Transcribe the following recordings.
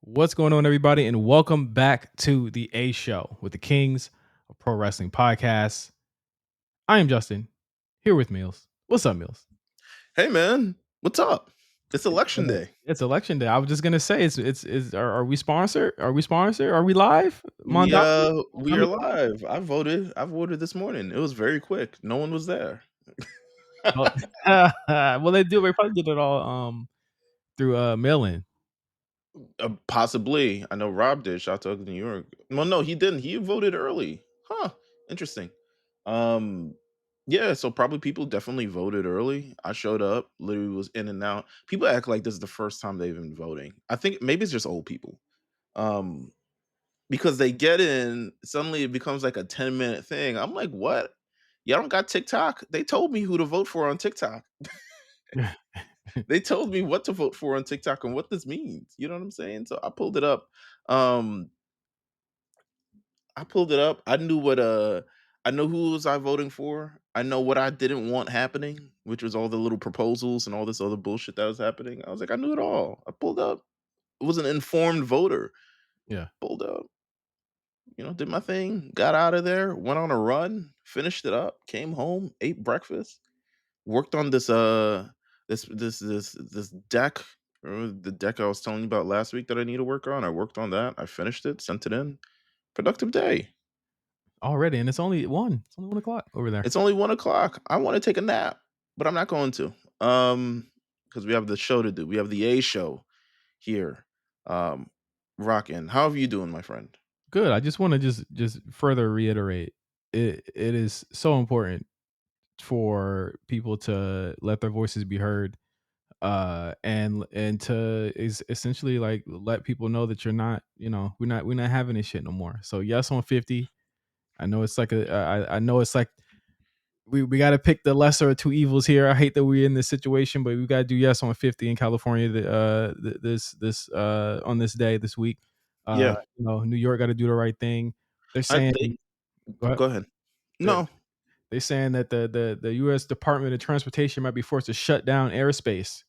What's going on, everybody, and welcome back to the A Show with the Kings of Pro Wrestling Podcast. I am Justin, here with Meelz. What's up, Meelz? Hey man, what's up? It's election day. It's election day. I was just gonna say, are we sponsored? Are we sponsored? Are we live? Mondani? We are live. I voted. I voted this morning. It was very quick. No one was there. Well, well, they do. They probably did it all through mail-in. Possibly. I know Rob did. Shout out to New York. Well, no, he didn't. He voted early. Huh. Interesting. Um. Yeah. So probably people definitely voted early. I showed up. Literally was in and out. People act like this is the first time they've been voting. I think maybe it's just old people. Um. Because they get in, suddenly it becomes like a 10-minute thing. I'm like, what? Y'all don't got TikTok? They told me who to vote for on TikTok. They told me what to vote for on TikTok and what this means. You know what I'm saying? So I pulled it up. Um, I pulled it up. I know who was I voting for. I know what I didn't want happening, which was all the little proposals and all this other bullshit that was happening. I was like, I knew it all. I pulled up. It was an informed voter. Yeah. Pulled up. Did my thing, got out of there, went on a run, finished it up, came home, ate breakfast, worked on this deck. Remember the deck I was telling you about last week that I need to work on? I worked on that. I finished it, sent it in. Productive day. Already, and it's only 1. It's only 1 o'clock over there. It's only 1 o'clock. I want to take a nap, but I'm not going to. Because we have the show to do. We have the A show here. Rockin'. How are you doing, my friend? Good. I just want to just further reiterate, it is so important for people to let their voices be heard, and to is essentially like let people know that you're not, we're not having this shit no more. So yes on 50. I know it's like I know it's like we got to pick the lesser of two evils here. I hate that we're in this situation, but we got to do yes on 50 in California this on this day this week. Yeah. New York got to do the right thing. They're I saying, they what? Go ahead. They're, No. they're saying that the U.S. Department of Transportation might be forced to shut down airspace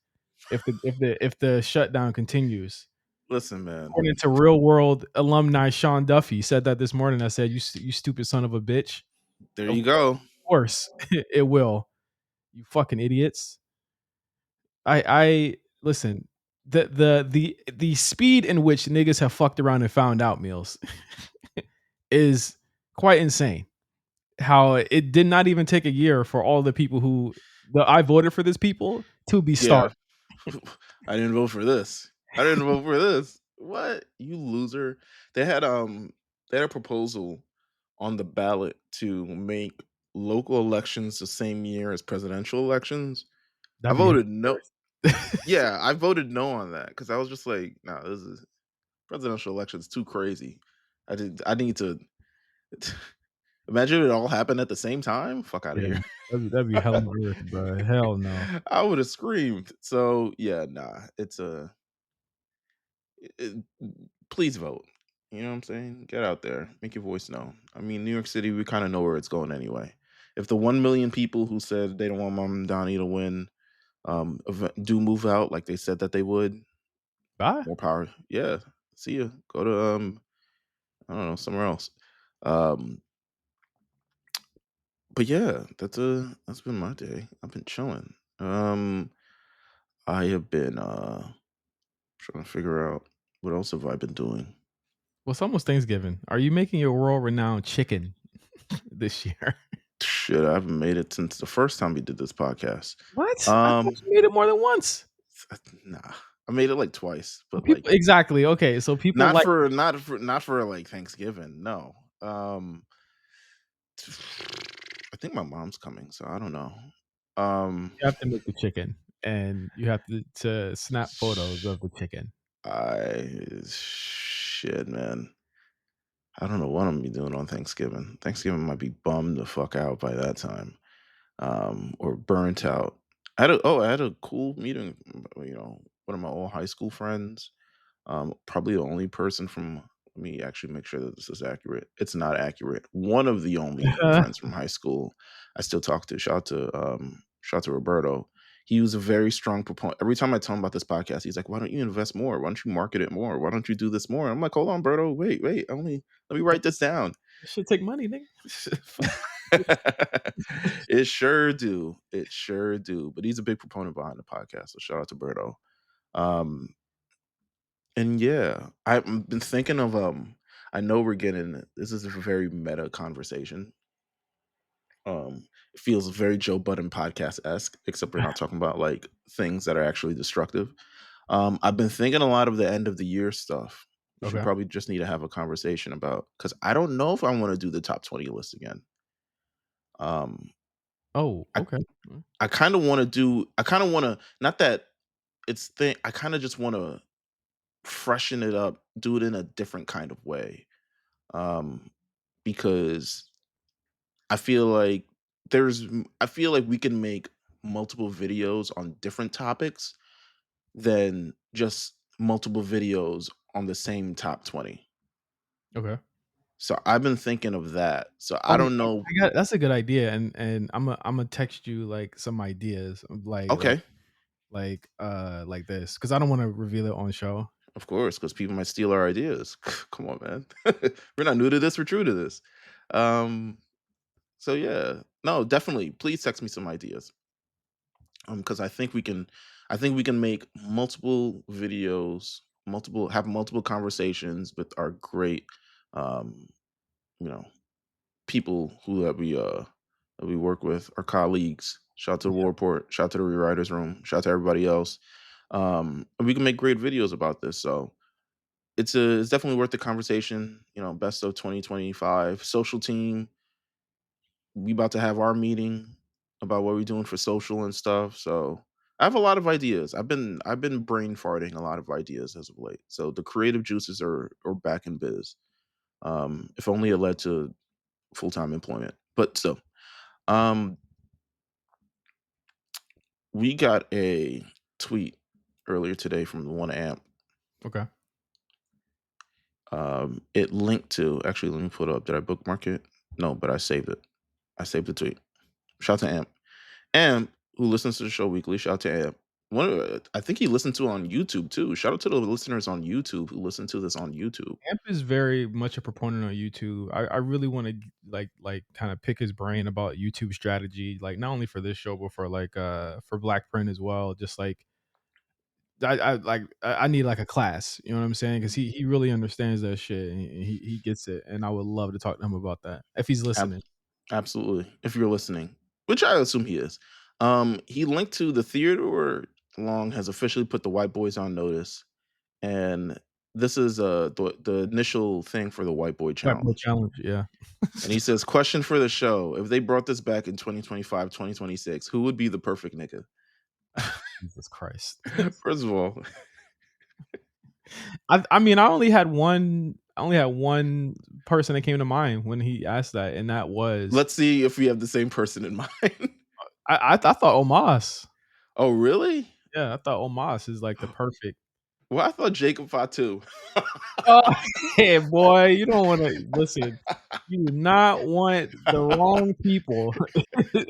if the shutdown continues. Listen, man. According to Real World alumni Sean Duffy, said that this morning. I said, you stupid son of a bitch." There Of you go. course, it will. You fucking idiots. I listen. The speed in which niggas have fucked around and found out Meelz is quite insane. How it did not even take a year for all the people I voted for this people to be Yeah. starved. I didn't vote for this. I didn't vote for this. What? You loser. They had they had a proposal on the ballot to make local elections the same year as presidential elections. I That'd be voted no. hilarious. Yeah, I voted no on that because I was just like, nah, this is presidential elections too crazy. I need to imagine it all happened at the same time. Fuck out of Yeah, here. that'd be hell on earth, bro. Hell no. I would have screamed. So yeah, nah. It's a it- please vote. You know what I'm saying? Get out there, make your voice known. I mean, New York City, we kind of know where it's going anyway. If the 1 million people who said they don't want Mom and Donnie to win, do move out like they said that they would, Bye. more power. Yeah, see you. Go to I don't know, somewhere else. Um, but yeah, that's been my day. I've been chilling. I have been trying to figure out what else have I been doing. Well, it's almost Thanksgiving. Are you making your world renowned chicken this year? Shit, I haven't made it since the first time we did this podcast. What? I thought Um, you made it more than once. nah, I made it like twice, but like People exactly. Okay, so people like not for like Thanksgiving. No. I think my mom's coming, so I don't know. Um, you have to make the chicken and you have to snap photos of the chicken. I shit, man. I don't know what I'm gonna be doing on Thanksgiving. Thanksgiving might be bummed the fuck out by that time, or burnt out. I had a cool meeting. One of my old high school friends. Probably the only person from. Let me actually make sure that this is accurate. It's not accurate. One of the only friends from high school I still talk to. Shout out to Roberto. he was a very strong proponent. Every time I tell him about this podcast, he's like, "Why don't you invest more? Why don't you market it more? Why don't you do this more?" I'm like, "Hold on, Berto, wait, let me write this down." This shit take money, nigga. Fuck. It sure do. It sure do. But he's a big proponent behind the podcast. So shout out to Berto. Um, and yeah, I've been thinking of I know we're getting this is a very meta conversation. It feels very Joe Budden podcast esque, except we're not talking about like things that are actually destructive. I've been thinking a lot of the end of the year stuff. We should Okay. probably just need to have a conversation about because I don't know if I want to do the top 20 list again. Um, Oh, I okay. Mm, I kind of want to do. I kind of want to not that it's thing. I kind of just want to freshen it up, do it in a different kind of way. Um, because I feel like I feel like we can make multiple videos on different topics than just multiple videos on the same top 20. okay. So I've been thinking of that. So I Um, don't know. I got that's a good idea, and Imma text you, like, some ideas of, Okay, like this, because I don't wanna reveal it on show. of course, because people might steal our ideas. Come on, man. We're not new to this. We're true to this. Um, so yeah, no, definitely. Please text me some ideas. Because I think we can make multiple videos, have multiple conversations with our great, um, you know, people that we work with, our colleagues. Shout out to the Yeah, War Report, shout out to the Rewriters Room, shout out to everybody else. And we can make great videos about this. So it's definitely worth the conversation. Best of 2025 social team. We about to have our meeting about what we're doing for social and stuff. So I have a lot of ideas. I've been brain farting a lot of ideas as of late. So the creative juices are back in biz. If only it led to full time employment. But still, um, we got a tweet earlier today from the one amp. okay. It linked to actually. Let me put it up. Did I bookmark it? No, but I saved it. I saved the tweet. Shout out to Amp. Amp, who listens to the show weekly. Shout out to Amp. I think he listened to it on YouTube too. Shout out to the listeners on YouTube who listen to this on YouTube. Amp is very much a proponent on YouTube. I really wanna, kinda pick his brain about YouTube strategy, like, not only for this show, but for Black Print as well, just, like I need, like, a class, you know what I'm saying? Because he really understands that shit, and he gets it, and I would love to talk to him about that, if he's Ab- listening. Absolutely. If you're listening, which I assume he is. He linked to the Theodore Long has officially put the white boys on notice. And this is the initial thing for the white boy White Boy challenge. Challenge, yeah. And he says, question for the show. If they brought this back in 2025, 2026, who would be the perfect nigga? Jesus Christ. First of all, I mean, I only had one person that came to mind when he asked that, and that was let's see if we have the same person in mind. I thought Omas. Oh, really? Yeah, I thought Omas is, like, the perfect. Well, I thought Jacob Fatu. Oh, hey, boy, you don't wanna listen, you do not want the wrong people He to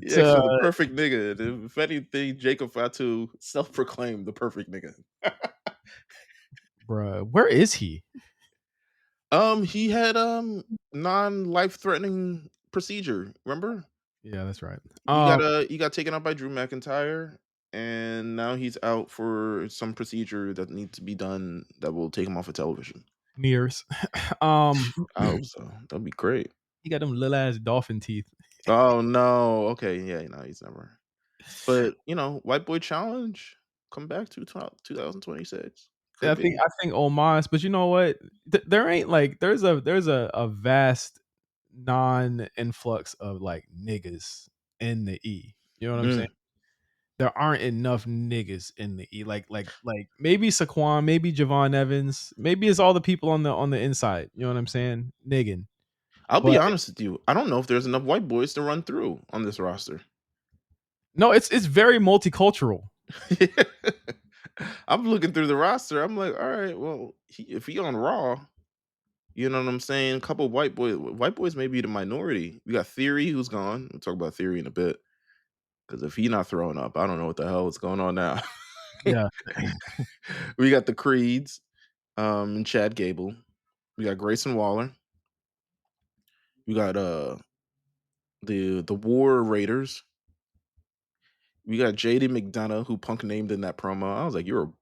actually the perfect nigga. If anything, Jacob Fatu self-proclaimed the perfect nigga. bruh, where is he? He had non-life threatening procedure. Remember? Yeah, that's right. He got taken out by Drew McIntyre, and now he's out for some procedure that needs to be done that will take him off of television. Mears. Um, I hope so. That'd be great. he got them little ass dolphin teeth. Oh no. Okay, yeah, no, he's never. But White Boy Challenge, come back to 2026. Yeah, Could I be. think Omas, but you know what? There ain't like there's a vast non-influx of like niggas in the E. You know what I'm saying? Mm. There aren't enough niggas in the E. Like maybe Saquon, maybe Javon Evans, maybe it's all the people on the inside. You know what I'm saying? Niggin. I'll be But honest with you. I don't know if there's enough white boys to run through on this roster. no, it's very multicultural. I'm looking through the roster. I'm like, all right, well, if he on Raw, you know what I'm saying? A couple white boys may be the minority. We got Theory, who's gone. We'll talk about Theory in a bit. Because if he not throwing up, I don't know what the hell is going on now. Yeah. We got the Creeds, and Chad Gable. We got Grayson Waller. We got the War Raiders. We got JD McDonough, who Punk named in that promo. I was like, "You're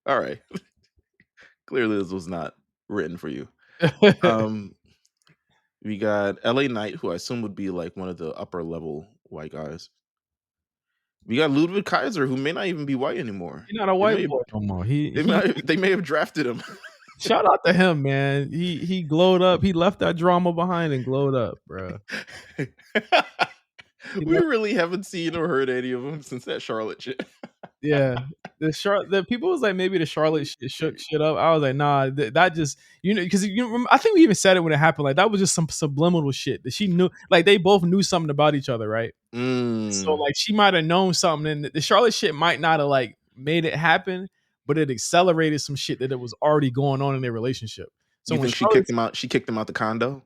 all right." Clearly, this was not written for you. Um, we got LA Knight, who I assume would be like one of the upper level white guys. We got Ludwig Kaiser, who may not even be white anymore. He's not a They white may boy no more. they may have drafted him. Shout out to him, man. He glowed up. He left that drama behind and glowed up, bro. He We left, really haven't seen or heard any of them since that Charlotte shit. yeah. The people was like maybe the Charlotte shit shook shit up. I was like, nah, that just because I think we even said it when it happened. Like that was just some subliminal shit that she knew. Like they both knew something about each other, right? So Mm. like she might have known something, and the Charlotte shit might not have like made it happen, but it accelerated some shit that it was already going on in their relationship. So You when think she Charlotte kicked him out? She kicked him out the condo.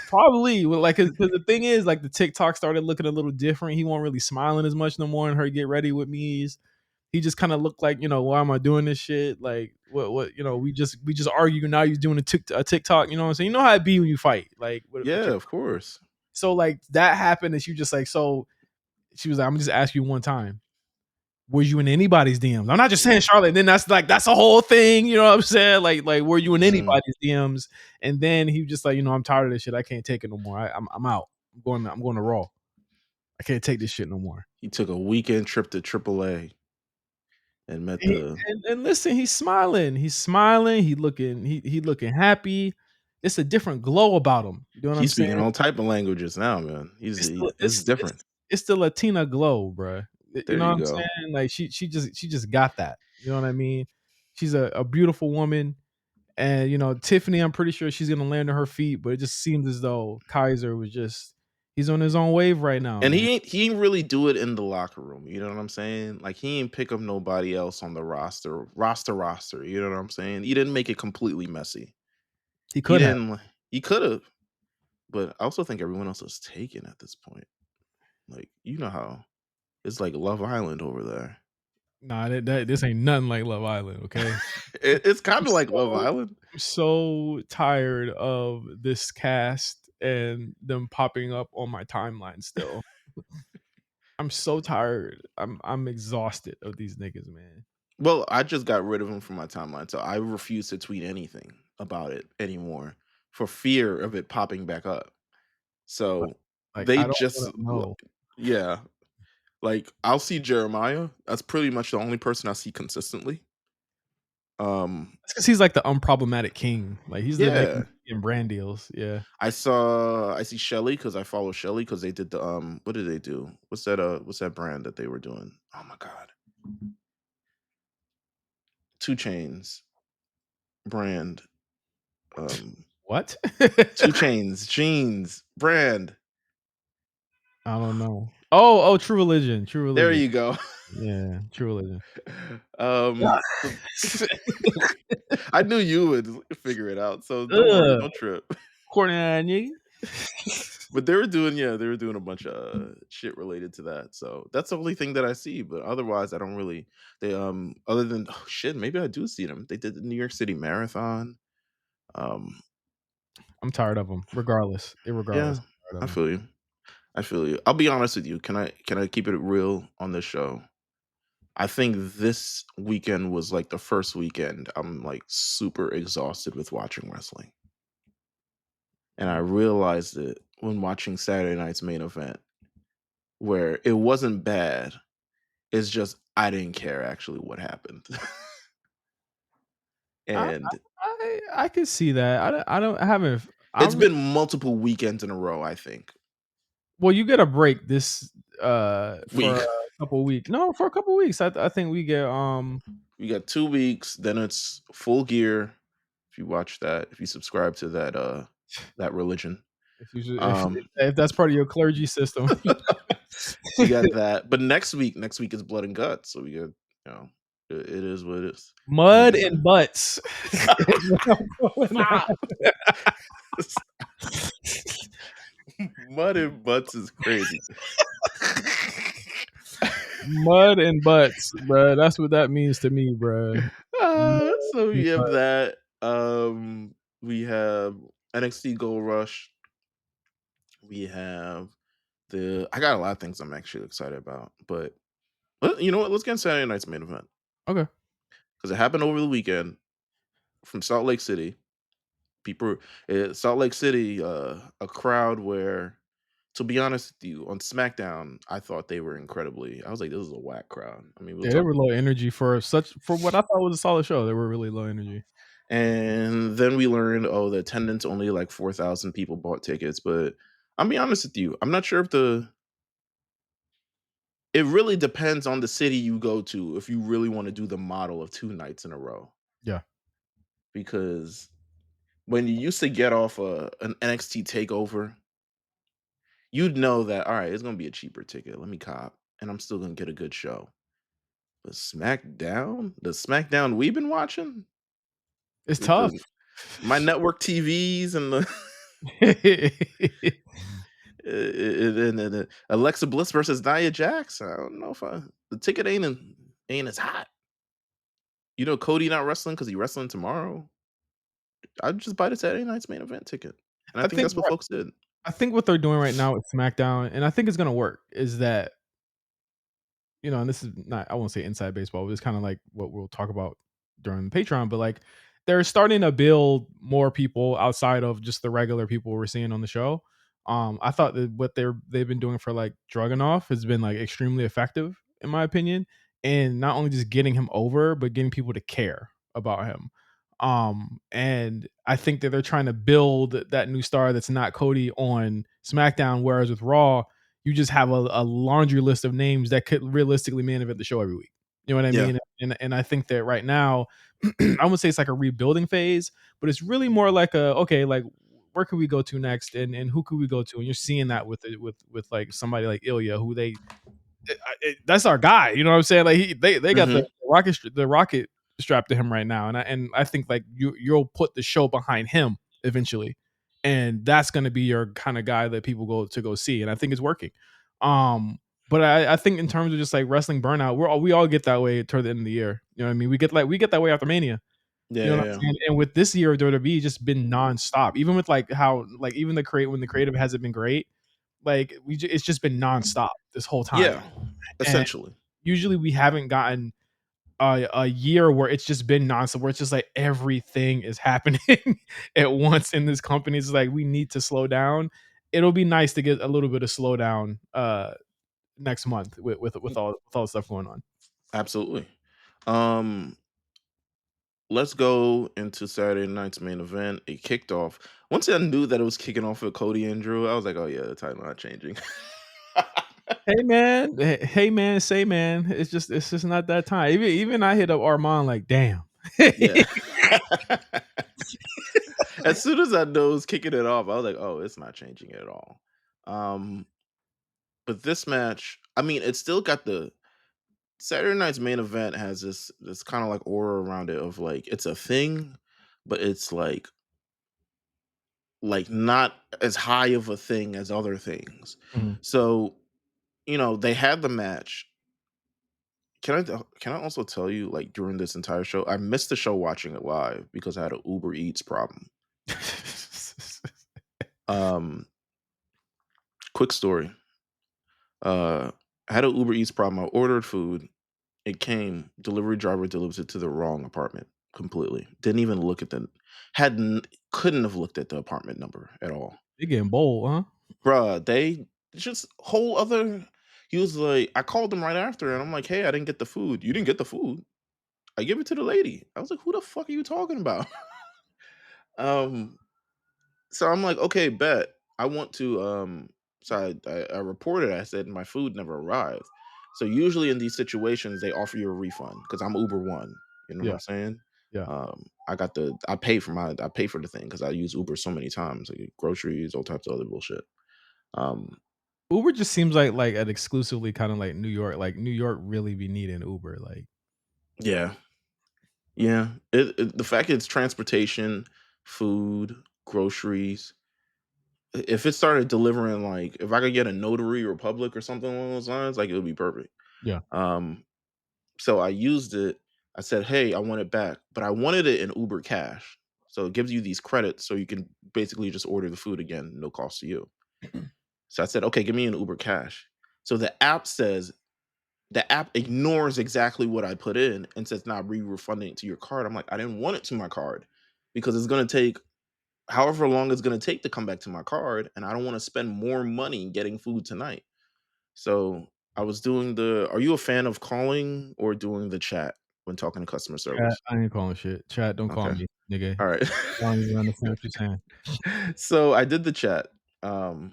Probably, well, like, cause the thing is, like, the TikTok started looking a little different. He wasn't really smiling as much no more in her "Get Ready with Me's." He just kind of looked like, why am I doing this shit? Like, we just argue. Now he's doing a TikTok. You know what I'm saying? You know how it be when you fight, like, with Yeah, your. of course. So like that happened, and she just like, so she was like, I'm just ask you one time. Were you in anybody's DMs? I'm not just saying Charlotte. And then that's a whole thing. You know what I'm saying? Like were you in Mhm. anybody's DMs? And then he was just like, I'm tired of this shit. I can't take it no more. I'm out. I'm going to Raw. I can't take this shit no more. He took a weekend trip to AAA and met And, he, the. and listen, he's smiling. He's smiling. He looking happy. It's a different glow about him. You know what I'm He's saying? speaking all type of languages now, man. It's the It's different. it's the Latina glow, bro. You There know what you I'm go. saying? Like she just got that. You know what I mean? She's a beautiful woman. And Tiffany, I'm pretty sure she's gonna land on her feet, but it just seems as though Kaiser was just he's on his own wave right now, And man. he ain't really do it in the locker room. You know what I'm saying? Like he ain't pick up nobody else on the roster. You know what I'm saying? He didn't make it completely messy. He He could have. didn't. He could have, but I also think everyone else is taken at this point. Like you know how it's like Love Island over there. Nah, this ain't nothing like Love Island, okay? It's kind I'm of like Love so Island. I'm so tired of this cast and them popping up on my timeline still. I'm so tired. I'm exhausted of these niggas, man. Well, I just got rid of him from my timeline, so I refuse to tweet anything about it anymore for fear of it popping back up. Like, So like they I don't just, want to know. yeah, like I'll see Jeremiah. That's pretty much the only person I see consistently. It's because he's like the unproblematic king. Like he's the nigga Yeah, in brand deals. Yeah. I see Shelly because I follow Shelly because they did the what did they do? What's that brand that they were doing? Oh my god, Two Chains brand. Um, What? Two Chains jeans brand. I don't know. Oh, True Religion. True There Religion. you go. Yeah, True Religion. So I knew you would figure it out, so don't worry, Ugh, don't trip. corny ass nigga. But they were doing a bunch of shit related to that. So that's the only thing that I see. But otherwise, I don't really. They other than oh, shit, maybe I do see them. They did the New York City Marathon. Um, I'm tired of him. Regardless, yeah, irregardless, I'm tired I of him. feel you. I feel you. I'll be honest with you. Can I keep it real on this show? I think this weekend was like the first weekend I'm like super exhausted with watching wrestling. And I realized it when watching Saturday night's main event, where it wasn't bad. It's just I didn't care actually what happened. I And I could see that. I haven't. it's I'm been multiple weekends in a row, I think. Well, you get a break this for Week. a couple weeks. No, for a couple weeks. I think we get We got 2 weeks, then it's full gear. If you watch that, if you subscribe to that religion. Um if that's part of your clergy system. we got that. But next week is blood and guts. So we got, it is what it is. Mud And and butts. stop. Mud and butts is crazy. Mud and butts, bruh. That's what that means to me, bruh. Mud So and we have butts. that. We have NXT Gold Rush. We have the. I got a lot of things I'm actually excited about, but you know what? Let's get into Saturday night's main event Okay. because it happened over the weekend from Salt Lake City. People, Salt Lake City, a crowd where, to be honest with you, on SmackDown, I thought they were incredibly. I was like, this is a whack crowd. I mean, we'll Yeah, they talk. were low energy for what I thought was a solid show. They were really low energy. And then we learned, oh, the attendance only like 4,000 people bought tickets. But I'll be honest with you, I'm not sure if the. It really depends on the city you go to if you really want to do the model of 2 nights in a row. Yeah. Because when you used to get off an NXT takeover, you'd know that, all right, it's gonna be a cheaper ticket. Let me cop, and I'm still gonna get a good show. But SmackDown, the SmackDown we've been watching It's with tough. the my network TVs and the and Alexa Bliss versus Nia Jax. I don't know if the ticket ain't as hot. You know, Cody not wrestling because he wrestling tomorrow. I'd just buy the Saturday night's main event ticket, and I I think think that's what folks did. I think what they're doing right now with SmackDown, and I think it's gonna work, is that and this is not, I won't say inside baseball, but it's kind of like what we'll talk about during the Patreon, but like they're starting to build more people outside of just the regular people we're seeing on the show. I thought that what they've been doing for like Dragunov has been like extremely effective in my opinion, and not only just getting him over, but getting people to care about him. And I think that they're trying to build that new star that's not Cody on SmackDown, whereas with Raw, you just have a laundry list of names that could realistically main event the show every week. You know what I Yeah. mean? And I think that right now, I wouldn't say it's like a rebuilding phase, but it's really more like a okay, like where could we go to next, and who could we go to? And you're seeing that with it, with like somebody like Ilya, who that's our guy. You know what I'm saying? Like they got the Hmm. rocket strapped to him right now, and I think like you'll put the show behind him eventually, and that's going to be your kind of guy that people go see, and I think it's working. But I think in terms of just like wrestling burnout, we all get that way toward the end of the year. You know what I mean? We get that way after Mania. Yeah, You know yeah, what yeah. I'm saying? And with this year of WWE, just been nonstop. Even with like how like even the create when the creative hasn't been great, like it's just been nonstop this whole time. Yeah, And essentially. usually we haven't gotten a year where it's just been nonstop, where it's just like everything is happening at once in this company. It's like we need to slow down. It'll be nice to get a little bit of slowdown next month with all the stuff going on. Absolutely. Um, let's go into Saturday night's main event. It kicked off. Once I knew that it was kicking off with Cody and Drew, I was like, oh yeah, the title not changing. Hey man, say man. It's just not that time. Even I hit up Armand like, damn. Yeah. As soon as I know it was kicking it off, I was like, oh, it's not changing at all. Um, but this match, I mean, it still got the Saturday night's main event has this kind of like aura around it of like it's a thing, but it's like not as high of a thing as other things. Mhm. So, they had the match. Can I also tell you, like during this entire show, I missed the show watching it live because I had an Uber Eats problem. Um, quick story. I had an Uber Eats problem. I ordered food. It came. Delivery driver delivers it to the wrong apartment completely. Didn't even look at the hadn't couldn't have looked at the apartment number at all. They getting bold, huh? Bruh, they just whole other. He was like, I called him right after, and I'm like, hey, I didn't get the food. You didn't get the food. I give it to the lady. I was like, who the fuck are you talking about? um, so I'm like, okay, bet. I want to so I reported, I said my food never arrived. So usually in these situations they offer you a refund because I'm Uber One. You know what Yeah, I'm saying? yeah. I pay for the thing because I use Uber so many times, like groceries, all types of other bullshit. Um Uber just seems like an exclusively kind of like New York. Like New York really be needing Uber. Like yeah. Yeah. The fact it's transportation, food, groceries. If it started delivering, like if I could get a notary republic or something along those lines, like it would be perfect. Yeah. Um, so I used it. I said, "Hey, I want it back," but I wanted it in Uber Cash. So it gives you these credits so you can basically just order the food again, no cost to you. So I said, "Okay, give me an Uber Cash." So the app ignores exactly what I put in and says, "Nah, refunding it to your card." I'm like, "I didn't want it to my card because it's gonna take however long it's gonna take to come back to my card, and I don't wanna spend more money getting food tonight." So I was doing the are you a fan of calling or doing the chat when talking to customer Chat, service? I ain't calling shit. Chat, don't call Okay. me, nigga. All right. I don't even understand what you're saying. So I did the chat. And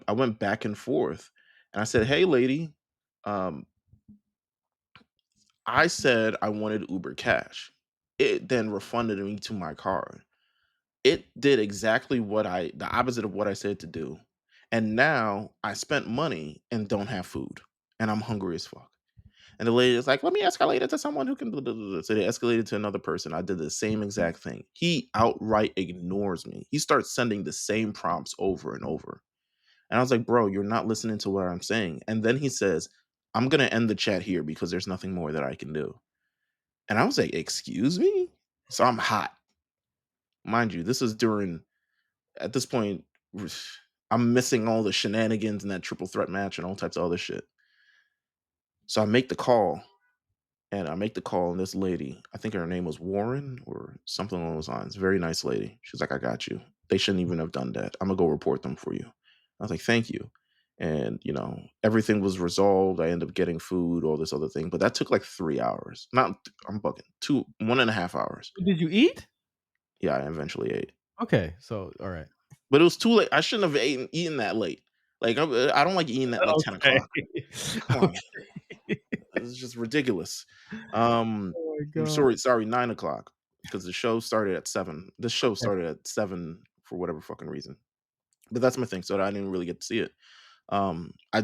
I went back and forth and I said, "Hey lady, um, I said I wanted Uber Cash." It then refunded me to my card. It did exactly the opposite of what I said to do. And now I spent money and don't have food. And I'm hungry as fuck. And the lady is like, "Let me escalate it to someone who can." Blah, blah, blah, blah." So they escalated to another person. I did the same exact thing. He outright ignores me. He starts sending the same prompts over and over. And I was like, "Bro, you're not listening to what I'm saying." And then he says, "I'm going to end the chat here because there's nothing more that I can do." And I was like, "Excuse me?" So I'm hot. Mind you, this is during, at this point, I'm missing all the shenanigans in that triple threat match and all types of other shit. So I make the call. And I make the call, and this lady, I think her name was Warren or something along those lines. Very nice lady. She's like, "I got you. They shouldn't even have done that. I'm gonna go report them for you." I was like, "Thank you." And everything was resolved. I ended up getting food, all this other thing. But that took like 3 hours. Not I'm bugging. 1.5 hours. Did you eat? Yeah, I eventually ate. Okay, so alright. But it was too late. I shouldn't have eaten that late. Like I don't like eating at like 10 Okay. o'clock. Come on. Okay. It's just ridiculous. Oh my I'm god. sorry, 9 o'clock because the show started at 7. This show Okay. started at 7 for whatever fucking reason. But that's my thing. So I didn't really get to see it. I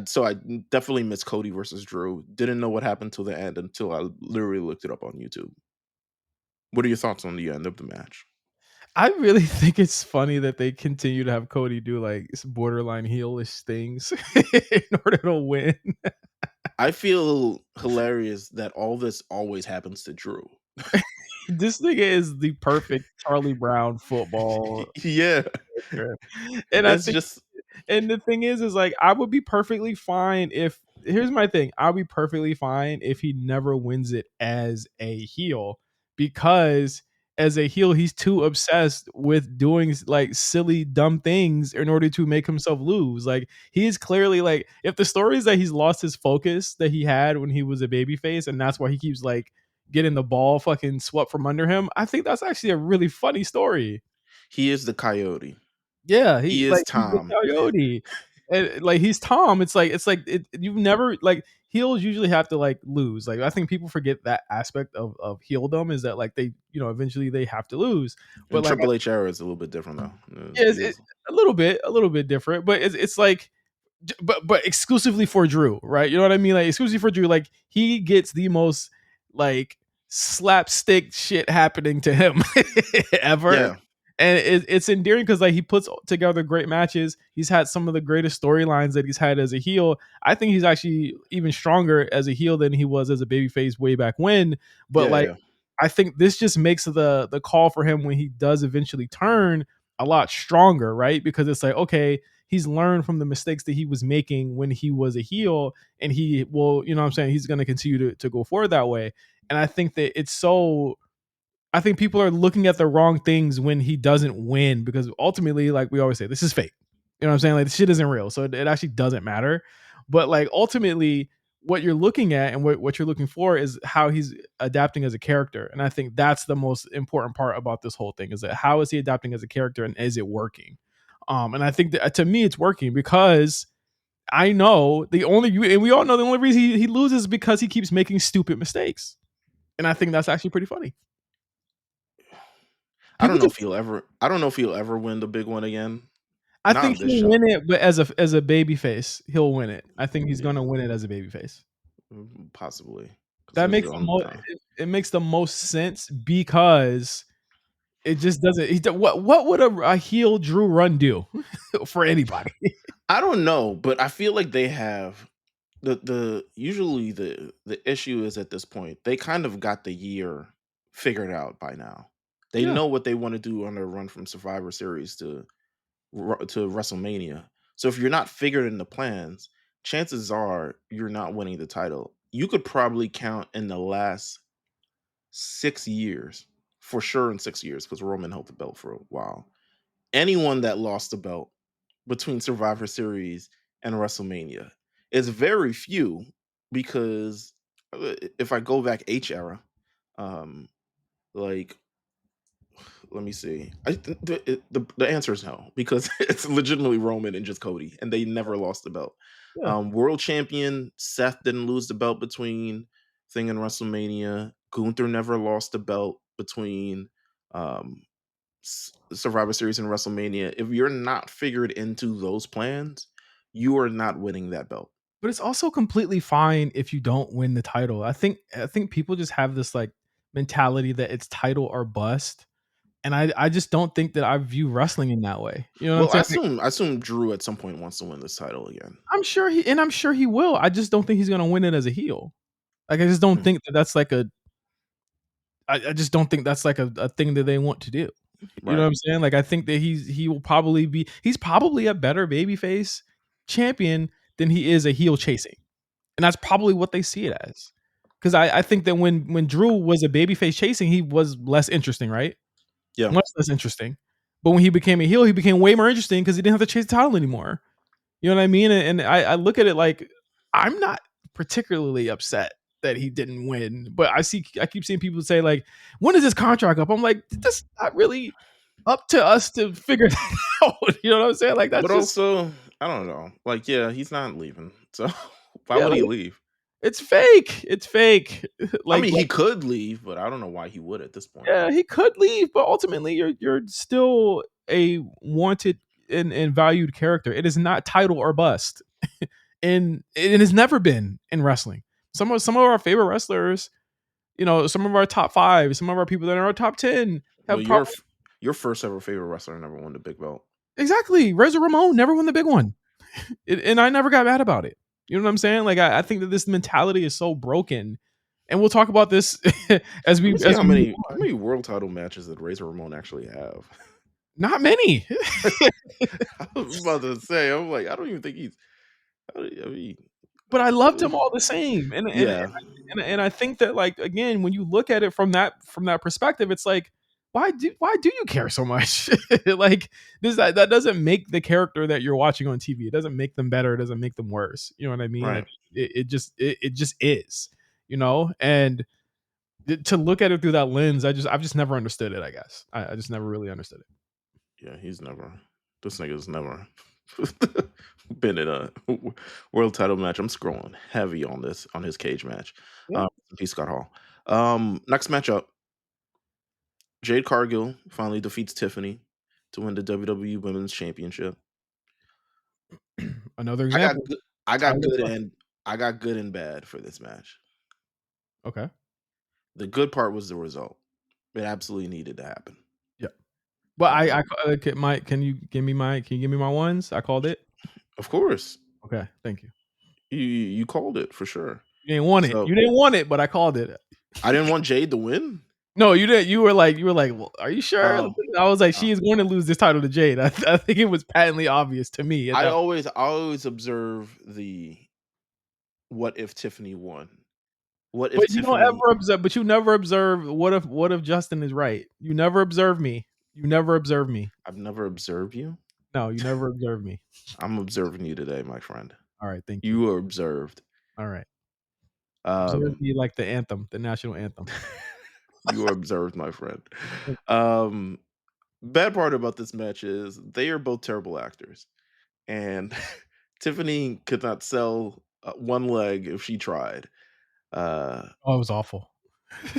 definitely missed Cody versus Drew. Didn't know what happened till the end until I literally looked it up on YouTube. What are your thoughts on the end of the match? I really think it's funny that they continue to have Cody do, like, borderline heelish things in order to win. I feel hilarious that all this always happens to Drew. This nigga is the perfect Charlie Brown football Yeah, character, and I that's think just and the thing is like I would be perfectly fine if here's my thing. I'll be perfectly fine if he never wins it as a heel because as a heel, he's too obsessed with doing like silly, dumb things in order to make himself lose. Like he is clearly like if the story is that he's lost his focus that he had when he was a babyface, and that's why he keeps like getting the ball fucking swept from under him. I think that's actually a really funny story. he is the coyote. Yeah, He is he's the Tom. coyote, and, like, he's Tom, it's like you've never like, heels usually have to, like, lose, like, I think people forget that aspect of heeldom is that, like, they eventually they have to lose, And but, like, Triple H era is a little bit different though. yeah, He is a little bit different, but it's like but exclusively for Drew, right? You know what I mean? Like exclusively for Drew, like he gets the most like slapstick shit happening to him ever. yeah. And it's endearing because like he puts together great matches. He's had some of the greatest storylines that he's had as a heel. I think he's actually even stronger as a heel than he was as a babyface way back when. But Yeah, like yeah. I think this just makes the call for him when he does eventually turn a lot stronger, right? Because it's like, okay, he's learned from the mistakes that he was making when he was a heel, and he will, you know what I'm saying, he's going to continue to go forward that way. And I think that it's so I think people are looking at the wrong things when he doesn't win because ultimately, like we always say, this is fake. You know what I'm saying? Like the shit isn't real. So it actually doesn't matter. But like ultimately, what you're looking at and what you're looking for is how he's adapting as a character. And I think that's the most important part about this whole thing is that how is he adapting as a character and is it working? And I think that to me it's working because I know and we all know the only reason he loses is because he keeps making stupid mistakes. And I think that's actually pretty funny. People just I don't know if he'll ever win the big one again. I Not think on this he'll show. win it, but as a baby face, he'll win it. I think he's gonna win it as a baby face. Possibly. Because That there's makes the the most time. it makes the most sense because it just doesn't what would a heel Drew run do for anybody? I don't know, but I feel like they have. the usually the issue is at this point, they kind of got the year figured out by now. They Yeah. know what they wanna do on their run from Survivor Series to WrestleMania. So if you're not figured in the plans, chances are you're not winning the title. You could probably count in the last 6 years, for sure in 6 years, because Roman held the belt for a while. Anyone that lost the belt between Survivor Series and WrestleMania is very few because if I go back H era, um, like let me see. The answer is no because it's legitimately Roman and just Cody, and they never lost the belt. Yeah. World champion Seth didn't lose the belt between thing and WrestleMania. Gunther never lost the belt between um, Survivor Series and WrestleMania. If you're not figured into those plans, you are not winning that belt. But it's also completely fine if you don't win the title. I think people just have this like mentality that it's title or bust. And I just don't think that I view wrestling in that way. You know what I'm Well, I saying? Like, assume I assume Drew at some point wants to win this title again. I'm sure he will. I just don't think he's gonna win it as a heel. Like I just don't Hmm, think that that's like a I just don't think that's like a thing that they want to do. You know what right. I'm saying? Like I think that he's probably a better babyface champion than he is a heel chasing. And that's probably what they see it as. Because I think that when Drew was a babyface chasing, he was less interesting, right? Yeah. Much less interesting. But when he became a heel, he became way more interesting because he didn't have to chase the title anymore. You know what I mean? And I look at it like I'm not particularly upset that he didn't win, but I keep seeing people say like, when is his contract up? I'm like, that's not really up to us to figure that out. You know what I'm saying? Like But that's just also, I don't know. Like, yeah, he's not leaving. So why yeah, would like he leave? it's fake. It's fake. I like mean, he could leave, but I don't know why he would at this point. yeah, he could leave, but ultimately you're still a wanted and valued character. It is not title or bust. And it has never been in wrestling. Some of our favorite wrestlers, you know, some of our top five, some of our people that are our top 10 Well, have probably your first ever favorite wrestler never won the big belt. exactly. Razor Ramon never won the big one. And I never got mad about it. You know what I'm saying? Like I think that this mentality is so broken. And we'll talk about this Let me see as we move how on. many world title matches did Razor Ramon actually have. Not many. I was about to say, I'm like, I don't even think he's. I mean, But I loved uh, him all the same. yeah, And I think that like again, when you look at it from that perspective, it's like why do you care so much? Like this that doesn't make the character that you're watching on TV. It doesn't make them better. It doesn't make them worse. You know what I mean? Like right. it just is. You know, and to look at it through that lens, I've just never understood it. I guess I just never really understood it. Yeah, he's never. This nigga's never been in a world title match. I'm scrolling heavy on this on his cage match. Yeah. Peace Scott Hall. Next matchup, Jade Cargill finally defeats Tiffany to win the WWE Women's Championship. Another I got example. good. I got Title good plus. and I got good and bad for this match. Okay. The good part was the result. It absolutely needed to happen. Yeah. But Um, can you give me my ones? I called it. of course, Okay, thank you. you called it for sure. You didn't want it. So You didn't want it, but I called it. I didn't want Jade to win. No, you didn't. You were like, well, "Are you sure?" Oh, I was like, oh. "She is going to lose this title to Jade." I think it was patently obvious to me at that. I always observe the what if Tiffany won? What if But you don't Tiffany ever observe. But you never observe. What if Justin is right? You never observe me. You never observe me. I've never observed you. No, you never observe me. I'm observing you today, my friend. All right, thank you. You are observed. All right, observe Um me like the anthem, the national anthem. you are observed, my friend. Um Bad part about this match is they are both terrible actors. And Tiffany could not sell one leg if she tried. Uh Oh, it was awful.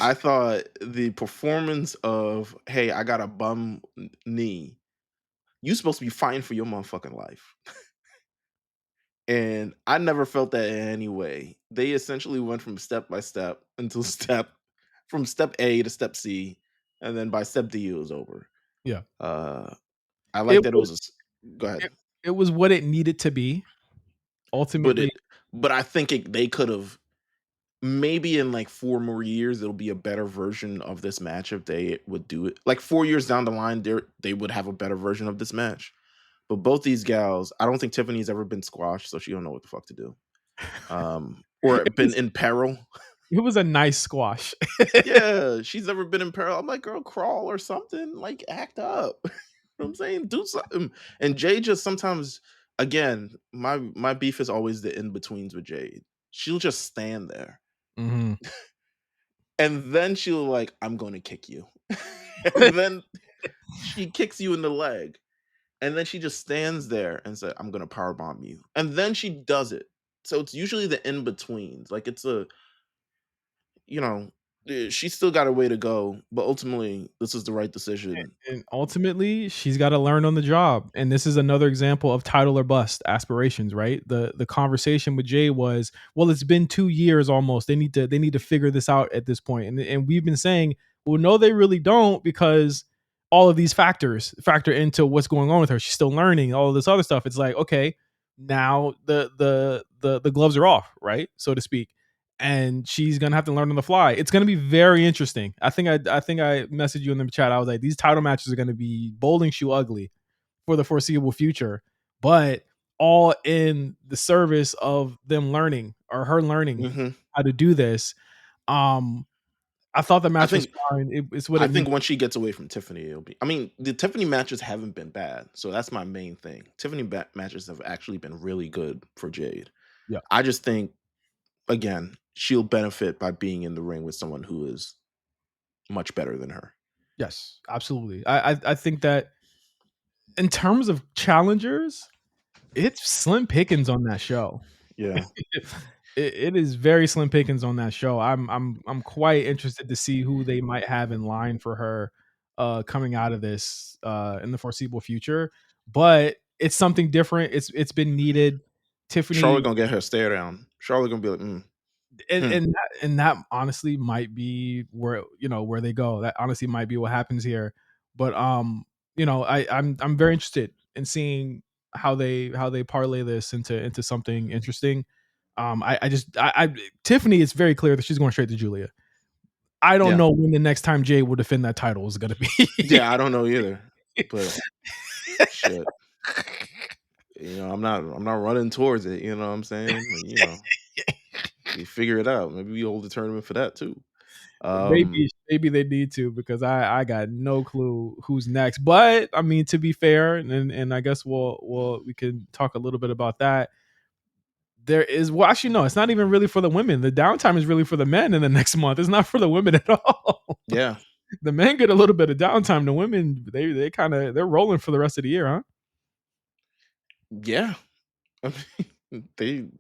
I thought the performance of, "Hey, I got a bum knee. You supposed to be fighting for your motherfucking life." And I never felt that in any way. They essentially went from step by step until from step A to step C, and then by step D it was over. Yeah, Uh, I like it that it was was go ahead. it, it was what it needed to be. But Ultimately, but I think they could have maybe in like 4 more years it'll be a better version of this match if they would do it. Like 4 years down the line, they would have a better version of this match. But both these gals, I don't think Tiffany's ever been squashed, so she don't know what the fuck to do. Or It been was in peril. it was a nice squash. Yeah, she's never been in peril. I'm like, girl, crawl or something. Like, act up. You know what I'm saying? Do something. And Jade just sometimes, again, my beef is always the in betweens with Jade. She'll just stand there, Mhm. and then she'll like, I'm going to kick you, and then she kicks you in the leg, and then she just stands there and says, I'm going to power bomb you, and then she does it. So it's usually the in betweens. Like it's a you know, she's still got a way to go, but ultimately, this is the right decision. And ultimately, she's gotta learn on the job, and this is another example of title or bust aspirations, right? The conversation with Jay was, "Well, it's been 2 years almost. They need to figure this out at this point." And we've been saying, "Well, no, they really don't because all of these factors factor into what's going on with her. She's still learning, all of this other stuff." It's like, okay, now the gloves are off, right? So to speak, and she's gonna have to learn on the fly. It's gonna be very interesting. I think I messaged you in the chat. I was like, these title matches are gonna be bowling shoe ugly for the foreseeable future, but all in the service of them learning or her learning Mhm. how to do this. Um, I thought the I match was think fine. It's what I it think needs. once she gets away from Tiffany, it'll be. I mean, the Tiffany matches haven't been bad, so that's my main thing. Tiffany matches have actually been really good for Jade. Yeah. I just think again, she'll benefit by being in the ring with someone who is much better than her. Yes. Absolutely. I think that in terms of challengers, it's slim pickings on that show. Yeah. It is very slim pickings on that show. I'm quite interested to see who they might have in line for her coming out of this in the foreseeable future. But it's something different. It's been needed. Charlotte Tiffany gonna get her stare down. Charlotte gonna be like, and hmm, and that honestly might be where where they go. That honestly might be what happens here. But I'm very interested in seeing how they parlay this into something interesting. I just I Tiffany, it's very clear that she's going straight to Julia. I don't yeah, know when the next time Jay will defend that title is going to be. yeah. I don't know either, but shit. I'm not running towards it. You know what I'm saying? Like, we figure it out. Maybe we hold a tournament for that too. Um, Maybe they need to because I got no clue who's next. But I mean, to be fair, and I guess we can talk a little bit about that. There is well, actually, no, it's not even really for the women. The downtime is really for the men in the next month. It's not for the women at all. yeah, The men get a little bit of downtime. The women, they're rolling for the rest of the year, huh? yeah. I mean,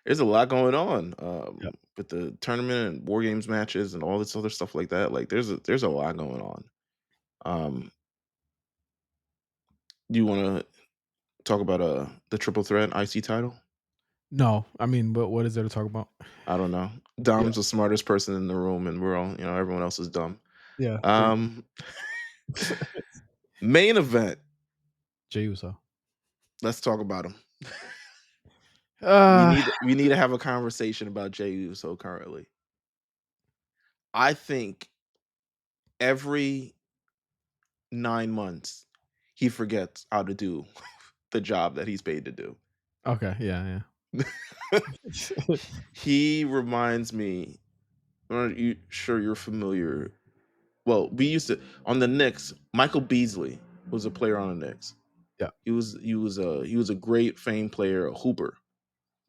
there's a lot going on Yep. with the tournament and war games matches and all this other stuff like that. Like there's a lot going on. Um, do you want to talk about the triple threat IC title? No, I mean, what is there to talk about? I don't know. Yeah, Dom's the smartest person in the room, and we're all everyone else is dumb. yeah, pretty. Um, main event. Jey Uso. Let's talk about him. we Uh, need we need to have a conversation about Jey Uso currently. I think every 9 months he forgets how to do the job that he's paid to do. okay, yeah, yeah. He reminds me. Aren't you sure you're familiar? Well, we used to on the Knicks. Michael Beasley was a player on the Knicks. Yeah. He was a great famed player, a hooper.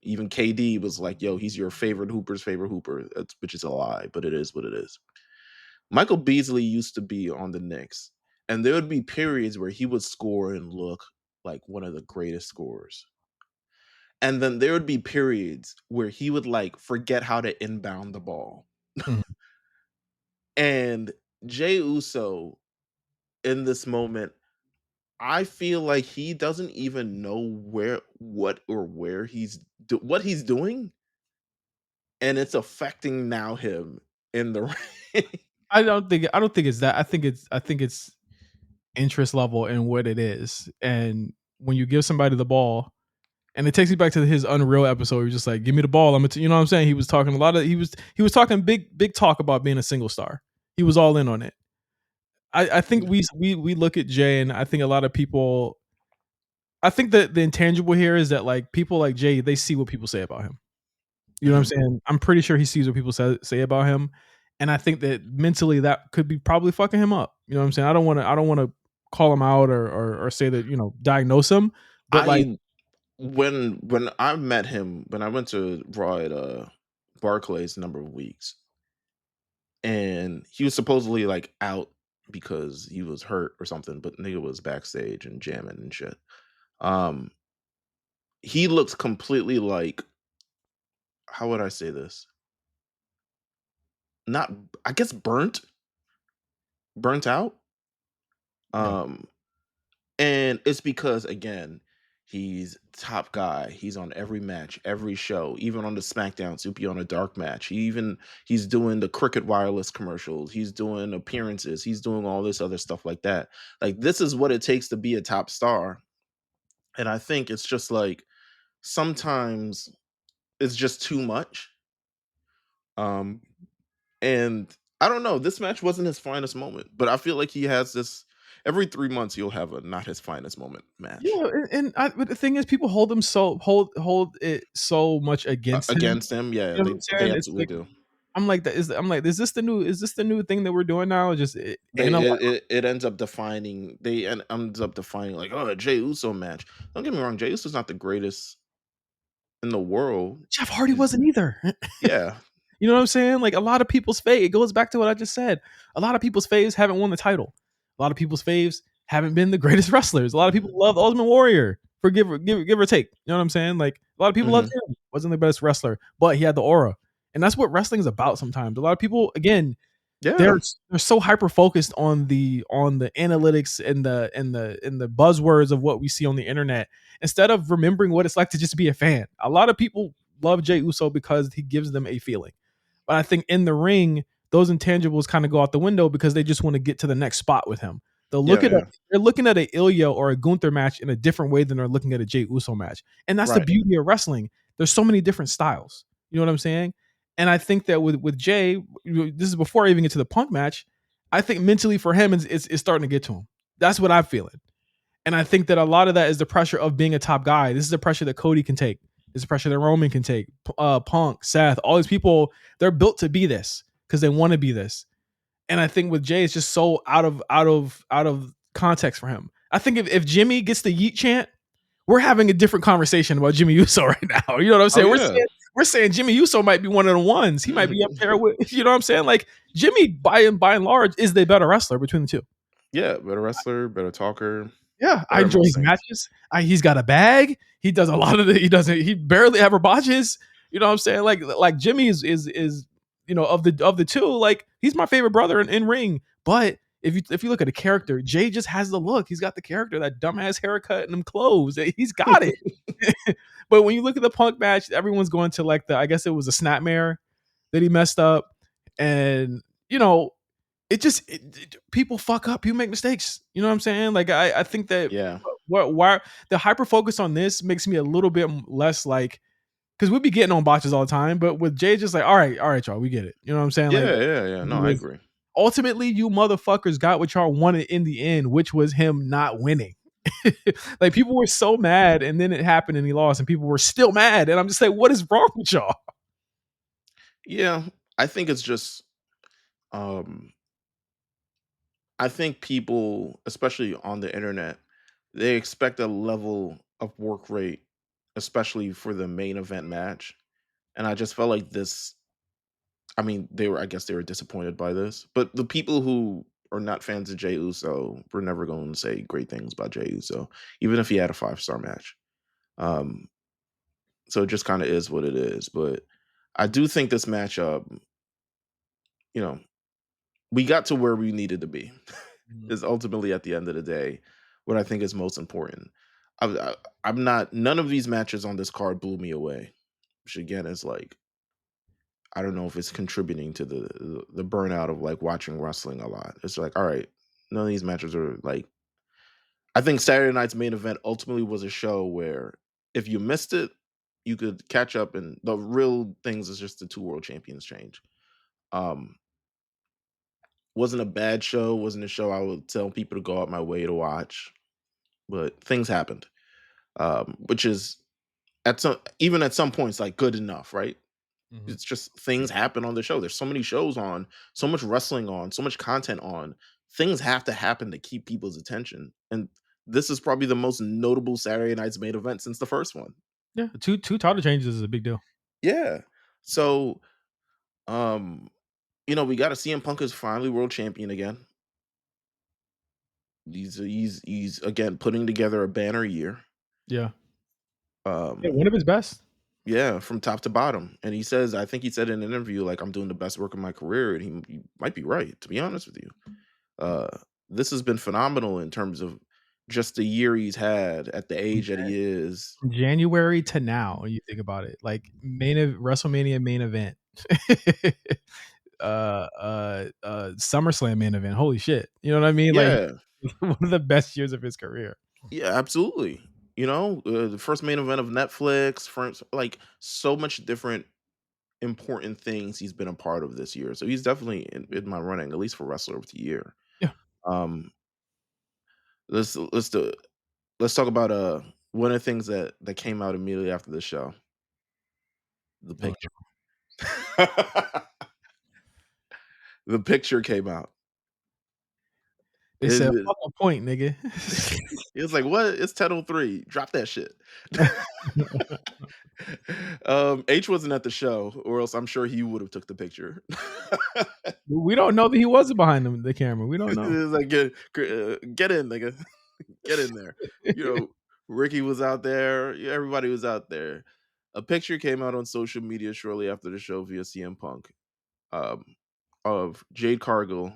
Even KD was like, "Yo, he's your favorite hooper's favorite hooper," which is a lie, but it is what it is. Michael Beasley used to be on the Knicks, and there would be periods where he would score and look like one of the greatest scorers. And then there would be periods where he would like forget how to inbound the ball. Mhm. And Jey Uso in this moment, I feel like he doesn't even know where what he's doing, and it's affecting now him in the ring. I don't think it's that. I think it's interest level and what it is. And when you give somebody the ball And it takes me back to his Unreal episode. He was just like, "Give me the ball." You know what I'm saying? He was talking a lot of he was talking big talk about being a single star. He was all in on it. I think we look at Jay, and I think a lot of people. I think that the intangible here is that like people like Jay, they see what people say about him. You know what I'm Mhm. saying? I'm pretty sure he sees what people say about him, and I think that mentally that could be probably fucking him up. You know what I'm saying? I don't want to call him out or say that diagnose him, but like I when I met him, when I went to Raw at Barclays a number of weeks, and he was supposedly like out because he was hurt or something, but nigga was backstage and jamming and shit. Um, he looked completely like, how would I say this? Not, I guess, burnt out. yeah, Um, And it's because again, he's top guy. He's on every match, every show, even on the SmackDown, to be on a dark match. He's doing the Cricket Wireless commercials. He's doing appearances. He's doing all this other stuff like that. Like this is what it takes to be a top star. And I think it's just like sometimes it's just too much. Um, and I don't know. This match wasn't his finest moment, but I feel like he has this every 3 months. He'll have a not his finest moment match. but the thing is, people hold it so much against him. Against him, yeah, You know what I'm they saying? It's absolutely like do. I'm like, is this the new thing that we're doing now? Just They analyze. it ends up defining ends up defining like, "Oh, a Jey Uso match." Don't get me wrong, Jey Uso's not the greatest in the world. Jeff Hardy He's wasn't either. yeah. You know what I'm saying? Like a lot of people's fave, it goes back to what I just said. A lot of people's faves haven't won the title. A lot of people's faves haven't been the greatest wrestlers. A lot of people Mhm, love Ultimate Warrior for give or take. You know what I'm saying? Like a lot of people loved mhm. him. Wasn't the best wrestler, but he had the aura. And that's what wrestling is about sometimes. A lot of people, again, Yeah, they're so hyper focused on the analytics and the buzzwords of what we see on the internet instead of remembering what it's like to just be a fan. A lot of people love Jey Uso because he gives them a feeling. But I think in the ring, those intangibles kind of go out the window because they just want to get to the next spot with him. yeah, yeah. They're looking at a Ilya or a Gunther match in a different way than they're looking at a Jey Uso match. And that's the Right. beauty of wrestling. There's so many different styles. You know what I'm saying? And I think that with Jay, this is before I even get to the Punk match. I think mentally for him, it's starting to get to him. That's what I'm feeling. And I think that a lot of that is the pressure of being a top guy. This is the pressure that Cody can take. This is the pressure that Roman can take. Punk, Seth, all these people, they're built to be this because they want to be this. And I think with Jay, it's just so out of context for him. I think if Jimmy gets the yeet chant, we're having a different conversation about Jimmy Uso right now. You know what I'm Oh, saying? yeah. We're saying Jimmy Uso might be one of the ones. He might be up there with you know what I'm saying? Like Jimmy by and large is the better wrestler between the two. Yeah, better wrestler, better talker, Yeah, I better at enjoy most his things. matches. He's got a bag. He does a lot of he barely ever botches. You know what I'm saying? Like Jimmy is of the two, like he's my favorite brother in ring. But if you look at a character, Jay just has the look. He's got the character, that dumbass haircut and them clothes. He's got it. But when you look at the Punk match, everyone's going to like I guess it was a snapmare that he messed up, and you know people fuck up, people make mistakes. You know what I'm saying? Like I think that Yeah. what why the hyper focus on this makes me a little bit less like because we'd be getting on botches all the time, but with Jay just like all right, y'all, we get it. You know what I'm saying? Like Yeah, yeah, yeah. No, I agree. ultimately, you motherfuckers got what y'all wanted in the end, which was him not winning. Like people were so mad, and then it happened, and he lost, and people were still mad, and I'm just like, what is wrong with y'all? Yeah, I think it's just um I think people, especially on the internet, they expect a level of work rate, especially for the main event match. And I just felt like this, I mean, I guess they were disappointed by this. But the people who are not fans of Jey Uso were never going to say great things about Jey Uso, even if he had a 5-star match. Um, so it just kind of is what it is. But I do think this matchup, you know, we got to where we needed to be. Mhm. Is ultimately at the end of the day what I think is most important. I'm not. None of these matches on this card blew me away, which again is like I don't know if it's contributing to the burnout of like watching wrestling a lot. It's like all right, none of these matches are like. I think Saturday night's main event ultimately was a show where if you missed it, you could catch up, and the real things is just the two world champions change. Um, wasn't a bad show, wasn't a show I would tell people to go out my way to watch, but things happened, which is at some even at some points like good enough, right? Mhm. It's just things happen on the show. There's so many shows on, so much wrestling on, so much content on. Things have to happen to keep people's attention. And this is probably the most notable Saturday night's main event since the first one. Yeah, two title changes is a big deal. Yeah. So, um, we got a CM Punk is finally world champion again. He's again putting together a banner year. Yeah. Yeah, Um, one of his best. yeah, from top to bottom. And he says, I think he said in an interview, like, I'm doing the best work of my career. And he might be right, to be honest with you. Uh, this has been phenomenal in terms of just the year he's had at the From age that he is. from January to now, when you think about it, like WrestleMania main event, SummerSlam main event. Holy shit! You know what I mean? Like Yeah, one of the best years of his career. yeah, absolutely. The first main event of Netflix, first, like so much different important things he's been a part of this year. So he's definitely in my running, at least for wrestler of the year. Yeah. Um, let's do let's talk about one of the things that came out immediately after the show, the Oh, picture. The picture came out. they said, It, "Fuck a point, nigga." it was like, what? It's 10:03. Drop that shit. H wasn't at the show, or else I'm sure he would have took the picture. We don't know that he wasn't behind the camera. We don't It's know. like get in, nigga, get in there. You know, Ricky was out there. Yeah, everybody was out there. A picture came out on social media shortly after the show via CM Punk, um, of Jade Cargill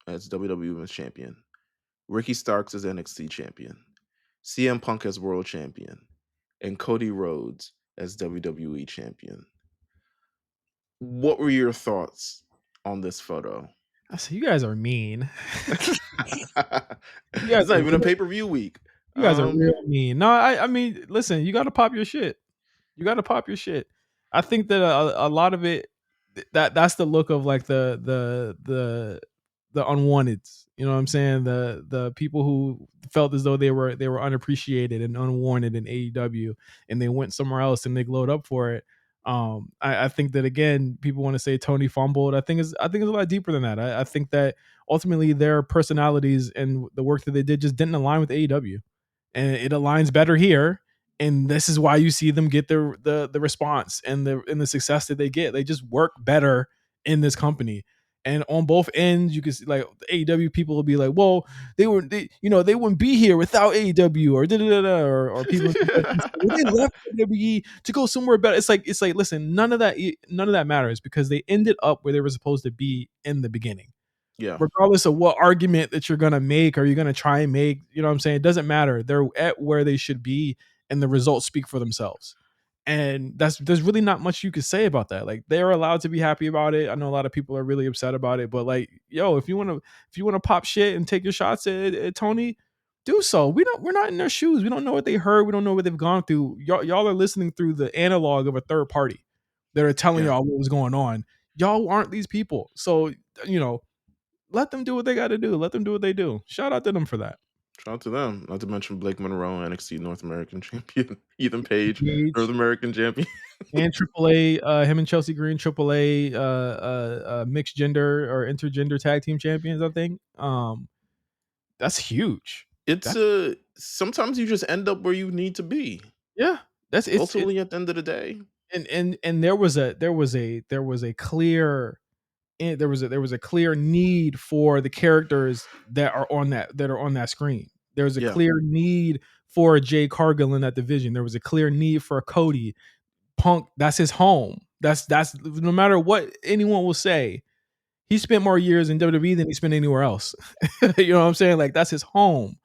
as WWE Women's Champion, Ricky Starks as NXT Champion, CM Punk as World Champion, and Cody Rhodes as WWE Champion. What were your thoughts on this photo? I said, "You guys are mean. You guys It's not are even a real. pay-per-view week. You guys are real mean." No, I mean, listen, you got to pop your shit. You got to pop your shit. I think that a lot of it that's the look of like the unwanteds. You know what I'm saying? The people who felt as though they were unappreciated and unwanted in AEW, and they went somewhere else and they glowed up for it. I think that again, people want to say Tony fumbled. I think it's a lot deeper than that. I think that ultimately their personalities and the work that they did just didn't align with AEW, and it aligns better here. And this is why you see them get the response and the success that they get. They just work better in this company. And on both ends, you can see like the AEW people will be like, "Well, they wouldn't be here without AEW," or da da da da, or people like, "Well, they left WWE to go somewhere better." It's like, listen, none of that matters because they ended up where they were supposed to be in the beginning, Yeah, regardless of what argument that you're gonna make or you're gonna try and make. You know what I'm saying? It doesn't matter. They're at where they should be, and the results speak for themselves. And there's really not much you could say about that. Like they're allowed to be happy about it. I know a lot of people are really upset about it, but like, yo, if you wanna pop shit and take your shots at Tony, do so. We're not in their shoes. We don't know what they heard. We don't know what they've gone through. Y'all are listening through the analog of a third party that are telling yeah. y'all what was going on. Y'all aren't these people. So, you know, let them do what they got to do. Let them do what they do. Shout out to them for that. Shout out to them. Not to mention Blake Monroe, NXT North American Champion, Ethan Page, North Gage American Champion. and AAA, him and Chelsea Green, AAA, mixed gender or intergender tag team champions. I think that's huge. It's That sometimes you just end up where you need to be. yeah, that's it. Ultimately, at the end of the day, And there was a clear there was a clear need for the characters that are on that screen. There was a yeah, clear need for Jay Cargill in that division. There was a clear need for Cody Punk. That's his home. That's no matter what anyone will say. He spent more years in WWE than he spent anywhere else. You know what I'm saying? Like that's his home.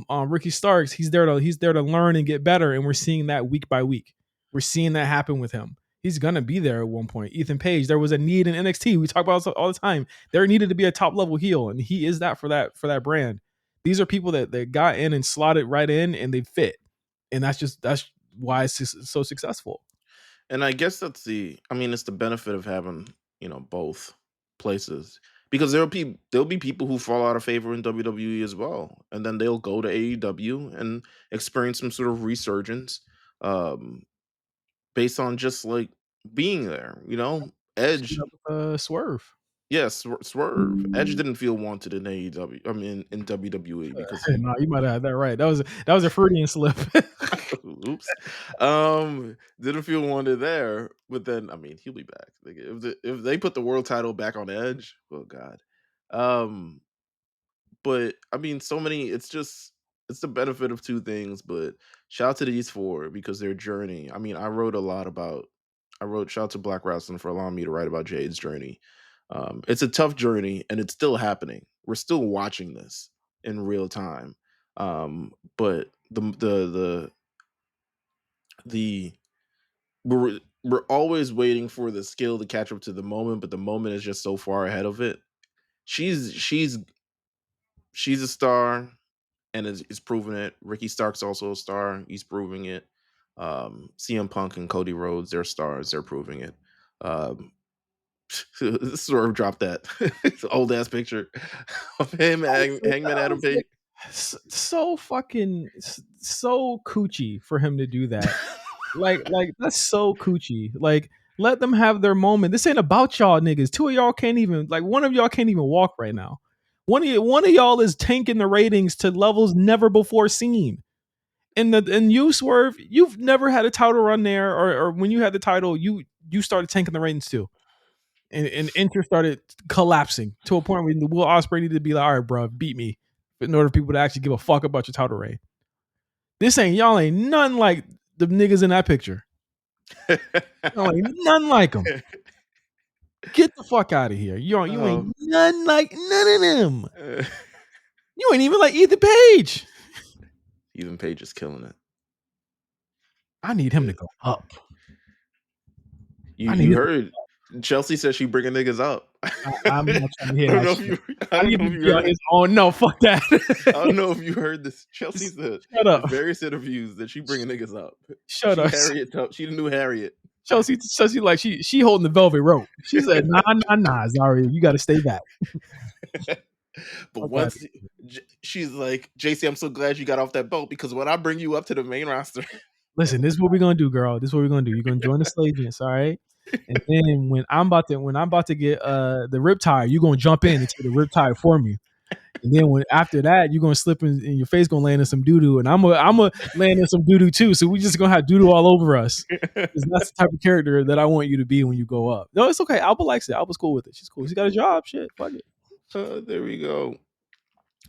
Ricky Starks, he's there to learn and get better, and we're seeing that week by week. We're seeing that happen with him. He's gonna be there at one point. Ethan Page, there was a need in NXT. We talk about this all the time. There needed to be a top level heel, and he is that for that brand. These are people that got in and slotted right in, and they fit. And why it's so successful. And I guess that's I mean, it's the benefit of having, both places. Because there'll be people who fall out of favor in WWE as well. And then they'll go to AEW and experience some sort of resurgence um based on just like being there, See Edge, that with Swerve. yes, Swerve. Edge didn't feel wanted in AEW. I mean in WWE because he No, you might have had that right. That was a Freudian slip. oops. Didn't feel wanted there, but then I mean he'll be back. Like if they put the world title back on Edge, oh god. Um, but I mean so many it's the benefit of two things, but shout out to these four because their journey. I mean, I wrote shout out to Black Wrestling for allowing me to write about Jade's journey. It's a tough journey and it's still happening. We're still watching this in real time. But the we're always waiting for the skill to catch up to the moment, but the moment is just so far ahead of it. She's she's she's a star and is proving it. Ricky Stark's also a star. He's proving it. CM Punk and Cody Rhodes, they're stars. They're proving it. Um, Swerve dropped that old ass picture of him, Hangman Adam Page. So fucking so coochie for him to do that. Like that's so coochie. Like let them have their moment. This ain't about y'all niggas. Two of y'all can't even like one of y'all can't even walk right now. One of y'all is tanking the ratings to levels never before seen. And you Swerve, you've never had a title run there, or when you had the title, you started tanking the ratings too. And Inter started collapsing to a point where Will Ospreay needed to be like, all right, bro, beat me in order for people to actually give a fuck about your title reign. This ain't y'all ain't none like the niggas in that picture. Y'all ain't none like them. Get the fuck out of here. You ain't um, none like none of them. You ain't even like Ethan Page. Even Page is killing it. I need him to go up. You I need you him. heard Chelsea said she bringing niggas up. I'm not trying to I hear don't that know if shit. you I I don't need know him if to you be on heard his own. No, fuck that. I don't know if you heard this. Chelsea said Shut in up. various interviews that she bringing niggas up. Shut She up. Harriet up. She the new Harriet. Chelsea like she holding the velvet rope. She said, nah, Zari, you got to stay back. But Fuck that. once she's like, JC, I'm so glad you got off that boat because when I bring you up to the main roster, Listen, this is what we're gonna do, girl. This is what we're gonna do. You're gonna join the Slavians, all right? And then when I'm about to get the riptide, you're gonna jump in and take the riptide for me. And then when after that, you're gonna slip in and your face gonna land in some doo doo, and I'm a land in some doo doo too. So we just gonna have doo doo all over us. Because that's the type of character that I want you to be when you go up. No, it's okay. Alba likes it. Alba's cool with it. She's cool. She's got a job. Shit, fuck it. there we go.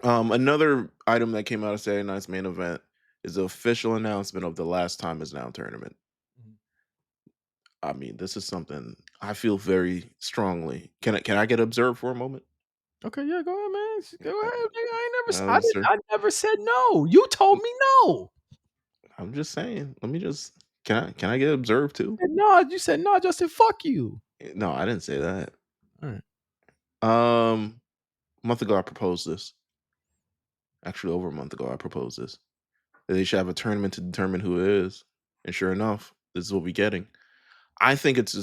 Another item that came out of Saturday night's main event is the official announcement of the Last Time Is Now tournament. I mean, this is something I feel very strongly. Can I get observed for a moment? Okay, yeah, go ahead, man. Go Uh, ahead. Nigga. observe. I never said no. You told me no. I'm just saying. Let me just. Can I get observed too? No, you said no, Justin. Fuck you. No, I didn't say that. All right. A month ago I proposed this. Actually, over a month ago I proposed this. That they should have a tournament to determine who it is. And sure enough, this is what we're getting. I think it's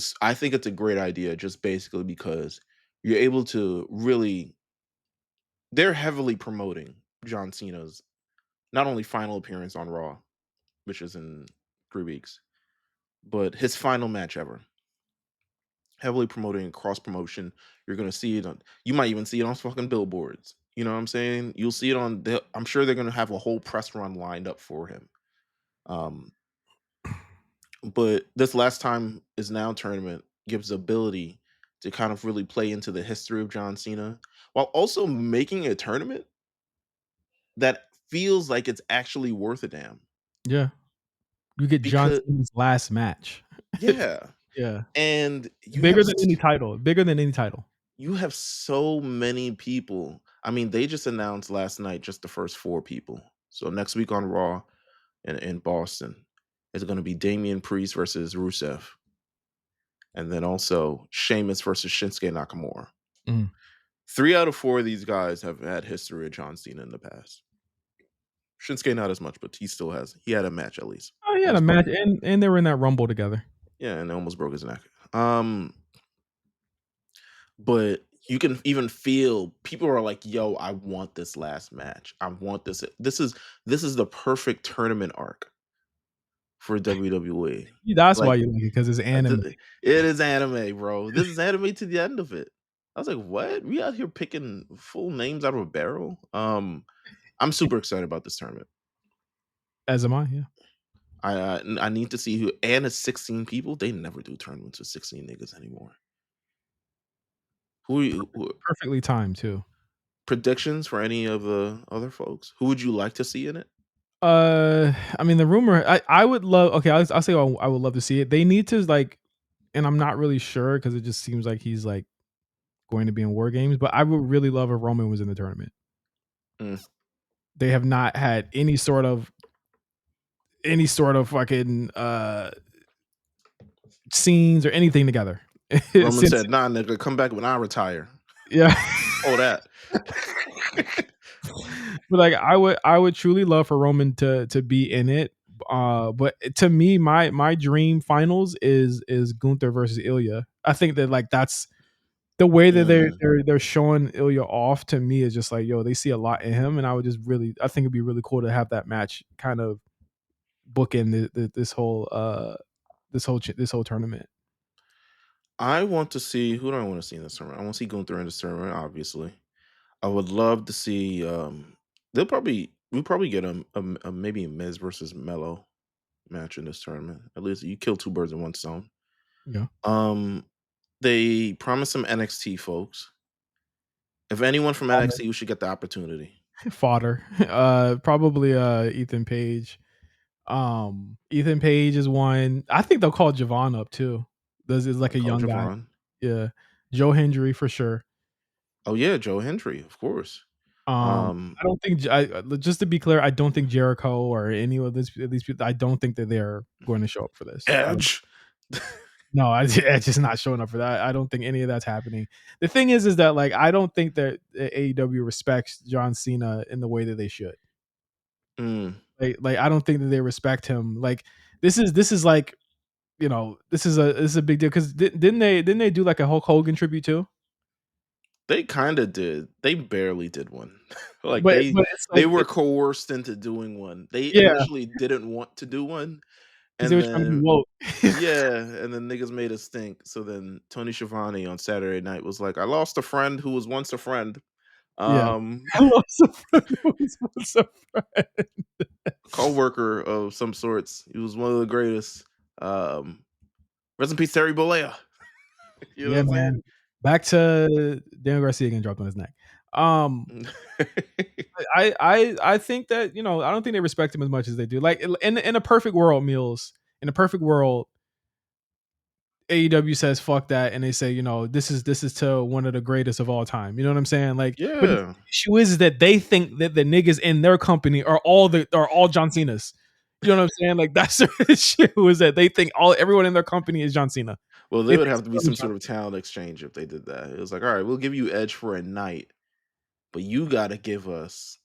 a great idea just basically because you're able to really they're heavily promoting John Cena's not only final appearance on Raw, which is in 3 weeks, but his final match ever. Heavily promoting cross promotion. You're gonna see it on. You might even see it on fucking billboards. You know what I'm saying? You'll see it on. I'm sure they're gonna have a whole press run lined up for him. Um, but this last time is now tournament gives the ability to kind of really play into the history of John Cena while also making a tournament that feels like it's actually worth a damn. Yeah. You get John Because Cena's last match. yeah, Yeah. and Bigger than any title. Bigger than any title. you have so many people. I mean, they just announced last night just the first four people. So next week on Raw in Boston is going to be Damian Priest versus Rusev, and then also Sheamus versus Shinsuke Nakamura. Mm. 3 out of 4 of these guys have had history with John Cena in the past. Shinsuke not as much, but he had a match at least. Oh, he had a Almost broke match, his neck. and they were in that Rumble together. Yeah, and almost broke his neck. But you can even feel people are like, "Yo, I want this last match. I want this. This is the perfect tournament arc for WWE." That's why Like, you like it, 'cause it's uh, anime. th it is anime, bro. This is anime to the end of it. I was like, "What? We out here picking full names out of a barrel?" I'm super excited about this tournament. As am I, yeah. I need to see who, and it's 16 people. They never do tournaments with 16 niggas anymore. Who Perfectly timed too. predictions for any of the other folks? Who would you like to see in it? I mean, the rumor I would love okay, I'll say I would love to see it. They need to, like and I'm not really sure because it just seems like he's, like, going to be in War Games, but I would really love if Roman was in the tournament. Mm, They have not had any sort of fucking, scenes or anything together. Roman Since said, "Nah, nigga, come back when I retire." yeah. Oh, that. But, like, I would truly love for Roman to be in it, but to me, my dream finals is Gunther versus Ilya. I think that, like, that's the way that Mm. they're showing Ilya off to me is just like, yo, they see a lot in him, and I think it'd be really cool to have that match kind of bookend this whole tournament. I want to see who do I want to see in this tournament? I want to see Gunther in this tournament, obviously. I would love to see. We'll probably get a maybe a Miz versus Mello match in this tournament. At least you kill two birds in one stone. Yeah. Um, they promised some NXT folks. If anyone from Fodder. NXT, we should get the opportunity. Fodder. Probably Ethan Page. Ethan Page is one. I think they'll call Javon up too. This is like a Call young guy. Javon. Yeah. Joe Hendry for sure. Oh yeah, Joe Hendry, of course. I don't think just to be clear, I don't think Jericho or any of these people. I don't think that they're going to show up for this. I don't. Edge. No, it's just not showing up for that. I don't think any of that's happening. The thing is that like I don't think that AEW respects John Cena in the way that they should. Mm. Like I don't think that they respect him. Like this is like this is a big deal because didn't they do like a Hulk Hogan tribute too? They kinda did. They barely did one. Like, But it's they like were coerced into doing one. They yeah, initially didn't want to do one, because they and were trying to be then woke. yeah, and then niggas made us stink. So then Tony Schiavone on Saturday night was like, "I lost a friend who was once a friend." Yeah. Um, I lost a friend who was once a friend. coworker of some sorts. He was one of the greatest. Um, Rest in peace, Terry Bollea. You know what Yeah, I'm man. saying? Back to Daniel Garcia getting dropped on his neck. Um, I think that, I don't think they respect him as much as they do. Like in a perfect world, Meals, in a perfect world, AEW says fuck that, and they say, this is to one of the greatest of all time. You know what I'm saying? Like, but the Yeah. issue is that they think that the niggas in their company are all John Cena's. You know what I'm saying? Like that's their issue is that they think everyone in their company is John Cena. Well, there They would think have to be everyone some is John sort of talent exchange if they did that. It was like, "All right, we'll give you Edge for a night, but you gotta give us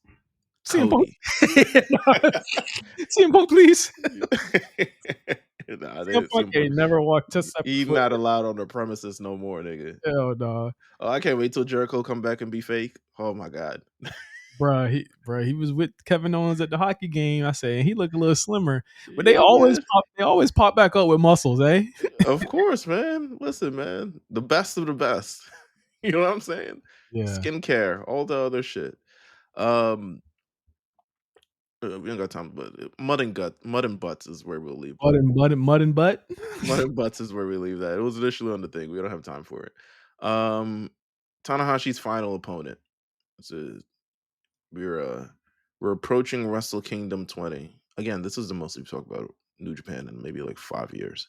CM Punk. Cody." CM Punk, please. Nah, CM they Punk simple. ain't never walked a step He foot. not allowed on the premises no more, nigga. Hell no. Oh, I can't wait till Jericho come back and be fake. Oh my god. Bruh, he was with Kevin Owens at the hockey game. I say he looked a little slimmer, but they Yeah, always man. pop. They always pop back up with muscles, eh? Of course, man. Listen, man. The best of the best. You know what I'm saying? Yeah, Skincare, all the other shit. Um, we don't got time, but mud and butts is where we'll leave mud that. and mud and mud and butt. Mud and butts is where we leave that. It was initially on the thing. We don't have time for it. Um, Tanahashi's final opponent. This is we're uh we're approaching Wrestle Kingdom 20. Again, this is the most we've talked about New Japan in maybe like 5 years.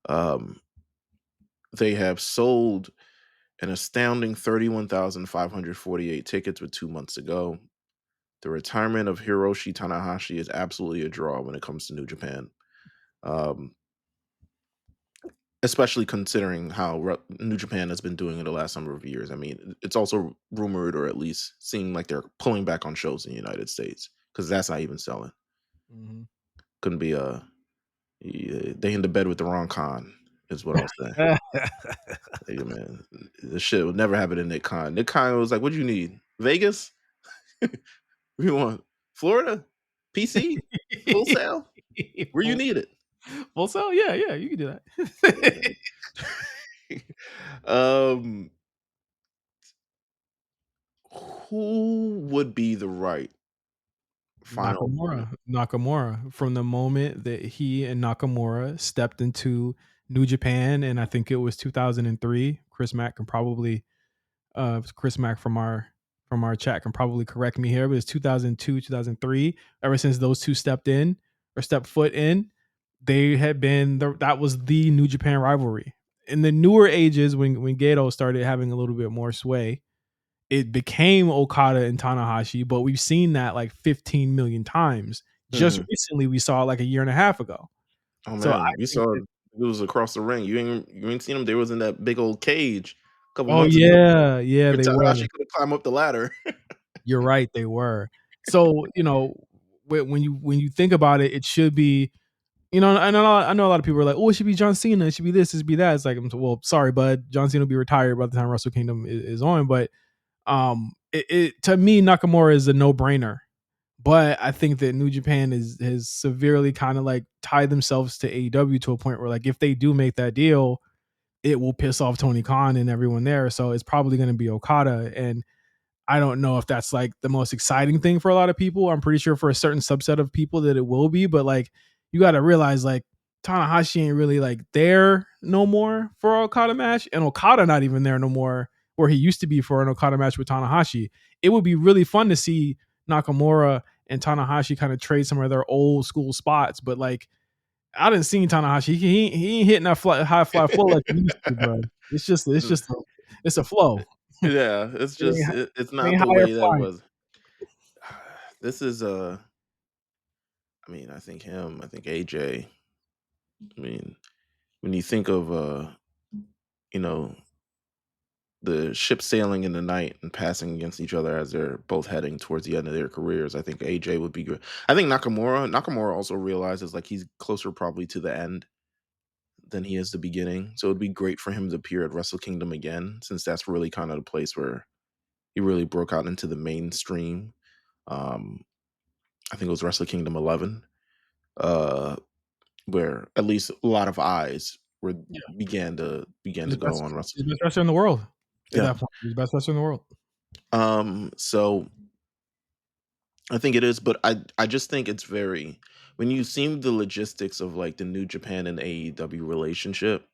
Um, they have sold an astounding 31,548 tickets with 2 months to go. The retirement of Hiroshi Tanahashi is absolutely a draw when it comes to New Japan. Um, Especially considering how New Japan has been doing in the last number of years. I mean, it's also rumored or at least seemed like they're pulling back on shows in the United States. because that's not even selling. Mhm. Couldn't be they in the bed with the wrong con is what I'll say. Yeah, man, this shit would never happen in Nick Khan. Nick Khan was like, "What do you need? Vegas? What you want? Florida? PC? Full sale? Where you Full need it?" full sell? Yeah, yeah, you can do that. Yeah. um, who would be the right final opponent? Nakamura, from the moment that he and Nakamura stepped into New Japan, and I think it was 2003. Chris Mack from our chat can probably correct me here, but it's 2002, 2003. Ever since those two stepped in or stepped foot in, they had been that was the New Japan rivalry. In the newer ages, when Gato started having a little bit more sway, it became Okada and Tanahashi, but we've seen that like 15 million times. Just Mhm. recently, we saw it like a year and a half ago. Oh So I man, you think saw that. it was across the ring. You ain't seen them. They was in that big old cage a couple Oh months ago. yeah, yeah, Where they were. Tanahashi couldn't climb up the ladder. You're right, they were. So, when you think about it, it should be, I know a lot of people are like, "Oh, it should be John Cena. It should be this. It should be that." It's like, well, sorry, bud. John Cena will be retired by the time Wrestle Kingdom is on. But to me, Nakamura is a no brainer. But I think that New Japan is has severely kind of like tied themselves to AEW to a point where like if they do make that deal, it will piss off Tony Khan and everyone there. So it's probably going to be Okada, and I don't know if that's like the most exciting thing for a lot of people. I'm pretty sure for a certain subset of people that it will be, but like you got to realize like Tanahashi ain't really like there no more for an Okada match, and Okada not even there no more where he used to be for an Okada match with Tanahashi. It would be really fun to see Nakamura and Tanahashi kind of trade some of their old school spots, but like I didn't see Tanahashi. He ain't hitting that high fly flow like he used to, bro. It's a flow. Yeah, it's It ain't, just it's it not ain't the higher way that flying. was. This is I mean, I think AJ. I mean, when you think of you know, the ship sailing in the night and passing against each other as they're both heading towards the end of their careers, I think AJ would be good. I think Nakamura also realizes like he's closer probably to the end than he is the beginning. So it'd be great for him to appear at Wrestle Kingdom again, since that's really kind of the place where he really broke out into the mainstream. Um, I think it was Wrestle Kingdom 11, uh, where at least a lot of eyes were began to go on Wrestle. He's the best wrestler in the world at Yeah. that point. He's the best wrestler in the world. So I think it is, but I just think it's very when you see the logistics of like the New Japan and AEW relationship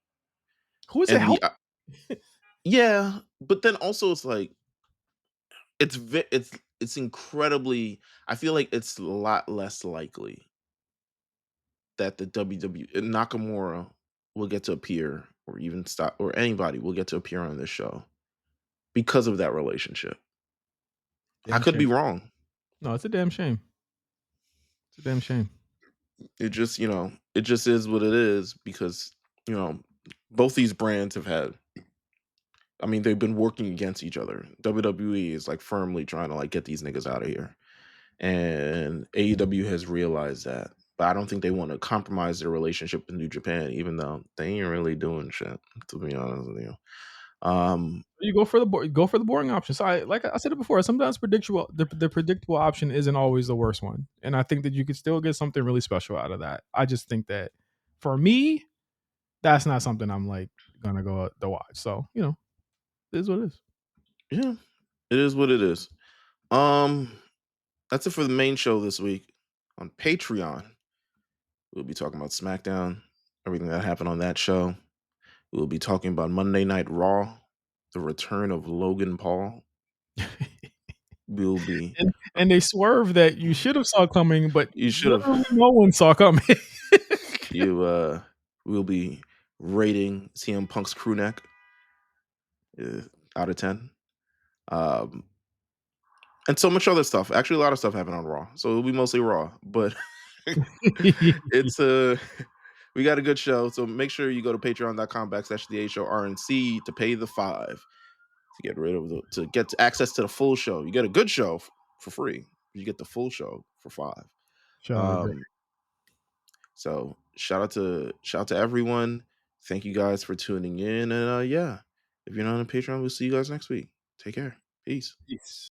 Who is it and the helping? yeah, but then also it's like it's incredibly I feel like it's a lot less likely that the WWE Nakamura will get to appear or even stop or anybody will get to appear on this show because of that relationship. I Damn could shame. be wrong. No, it's a damn shame. It's a damn shame. It just, it just is what it is because, you know, both these brands have had I mean, they've been working against each other. WWE is like firmly trying to like get these niggas out of here. And AEW has realized that. But I don't think they want to compromise their relationship with New Japan, even though they ain't really doing shit, to be honest with you. Um, You go for the boring option. So like I said it before, sometimes the predictable option isn't always the worst one. And I think that you could still get something really special out of that. I just think that for me, that's not something I'm like gonna go to watch. So, it is what it is. yeah, it is what it is. Um, that's it for the main show this week. On Patreon, we'll be talking about SmackDown, everything that happened on that show. We'll be talking about Monday Night Raw, the return of Logan Paul. We'll be And they swerve that you should have saw coming, but you should have literally no one saw coming. you we'll be rating CM Punk's crew neck uh, out of 10. Um and so much other stuff. Actually, a lot of stuff happened on Raw. So it'll be mostly Raw, but it's we got a good show. So make sure you go to patreon.com/backslash the A show RNC to pay the $5 to get rid of to get access to the full show. You get a good show for free. You get the full show for 5. Shout out to Drake. Um, so shout out to everyone. Thank you guys for tuning in. And yeah, if you're not on Patreon, we'll see you guys next week. Take care. Peace. Peace.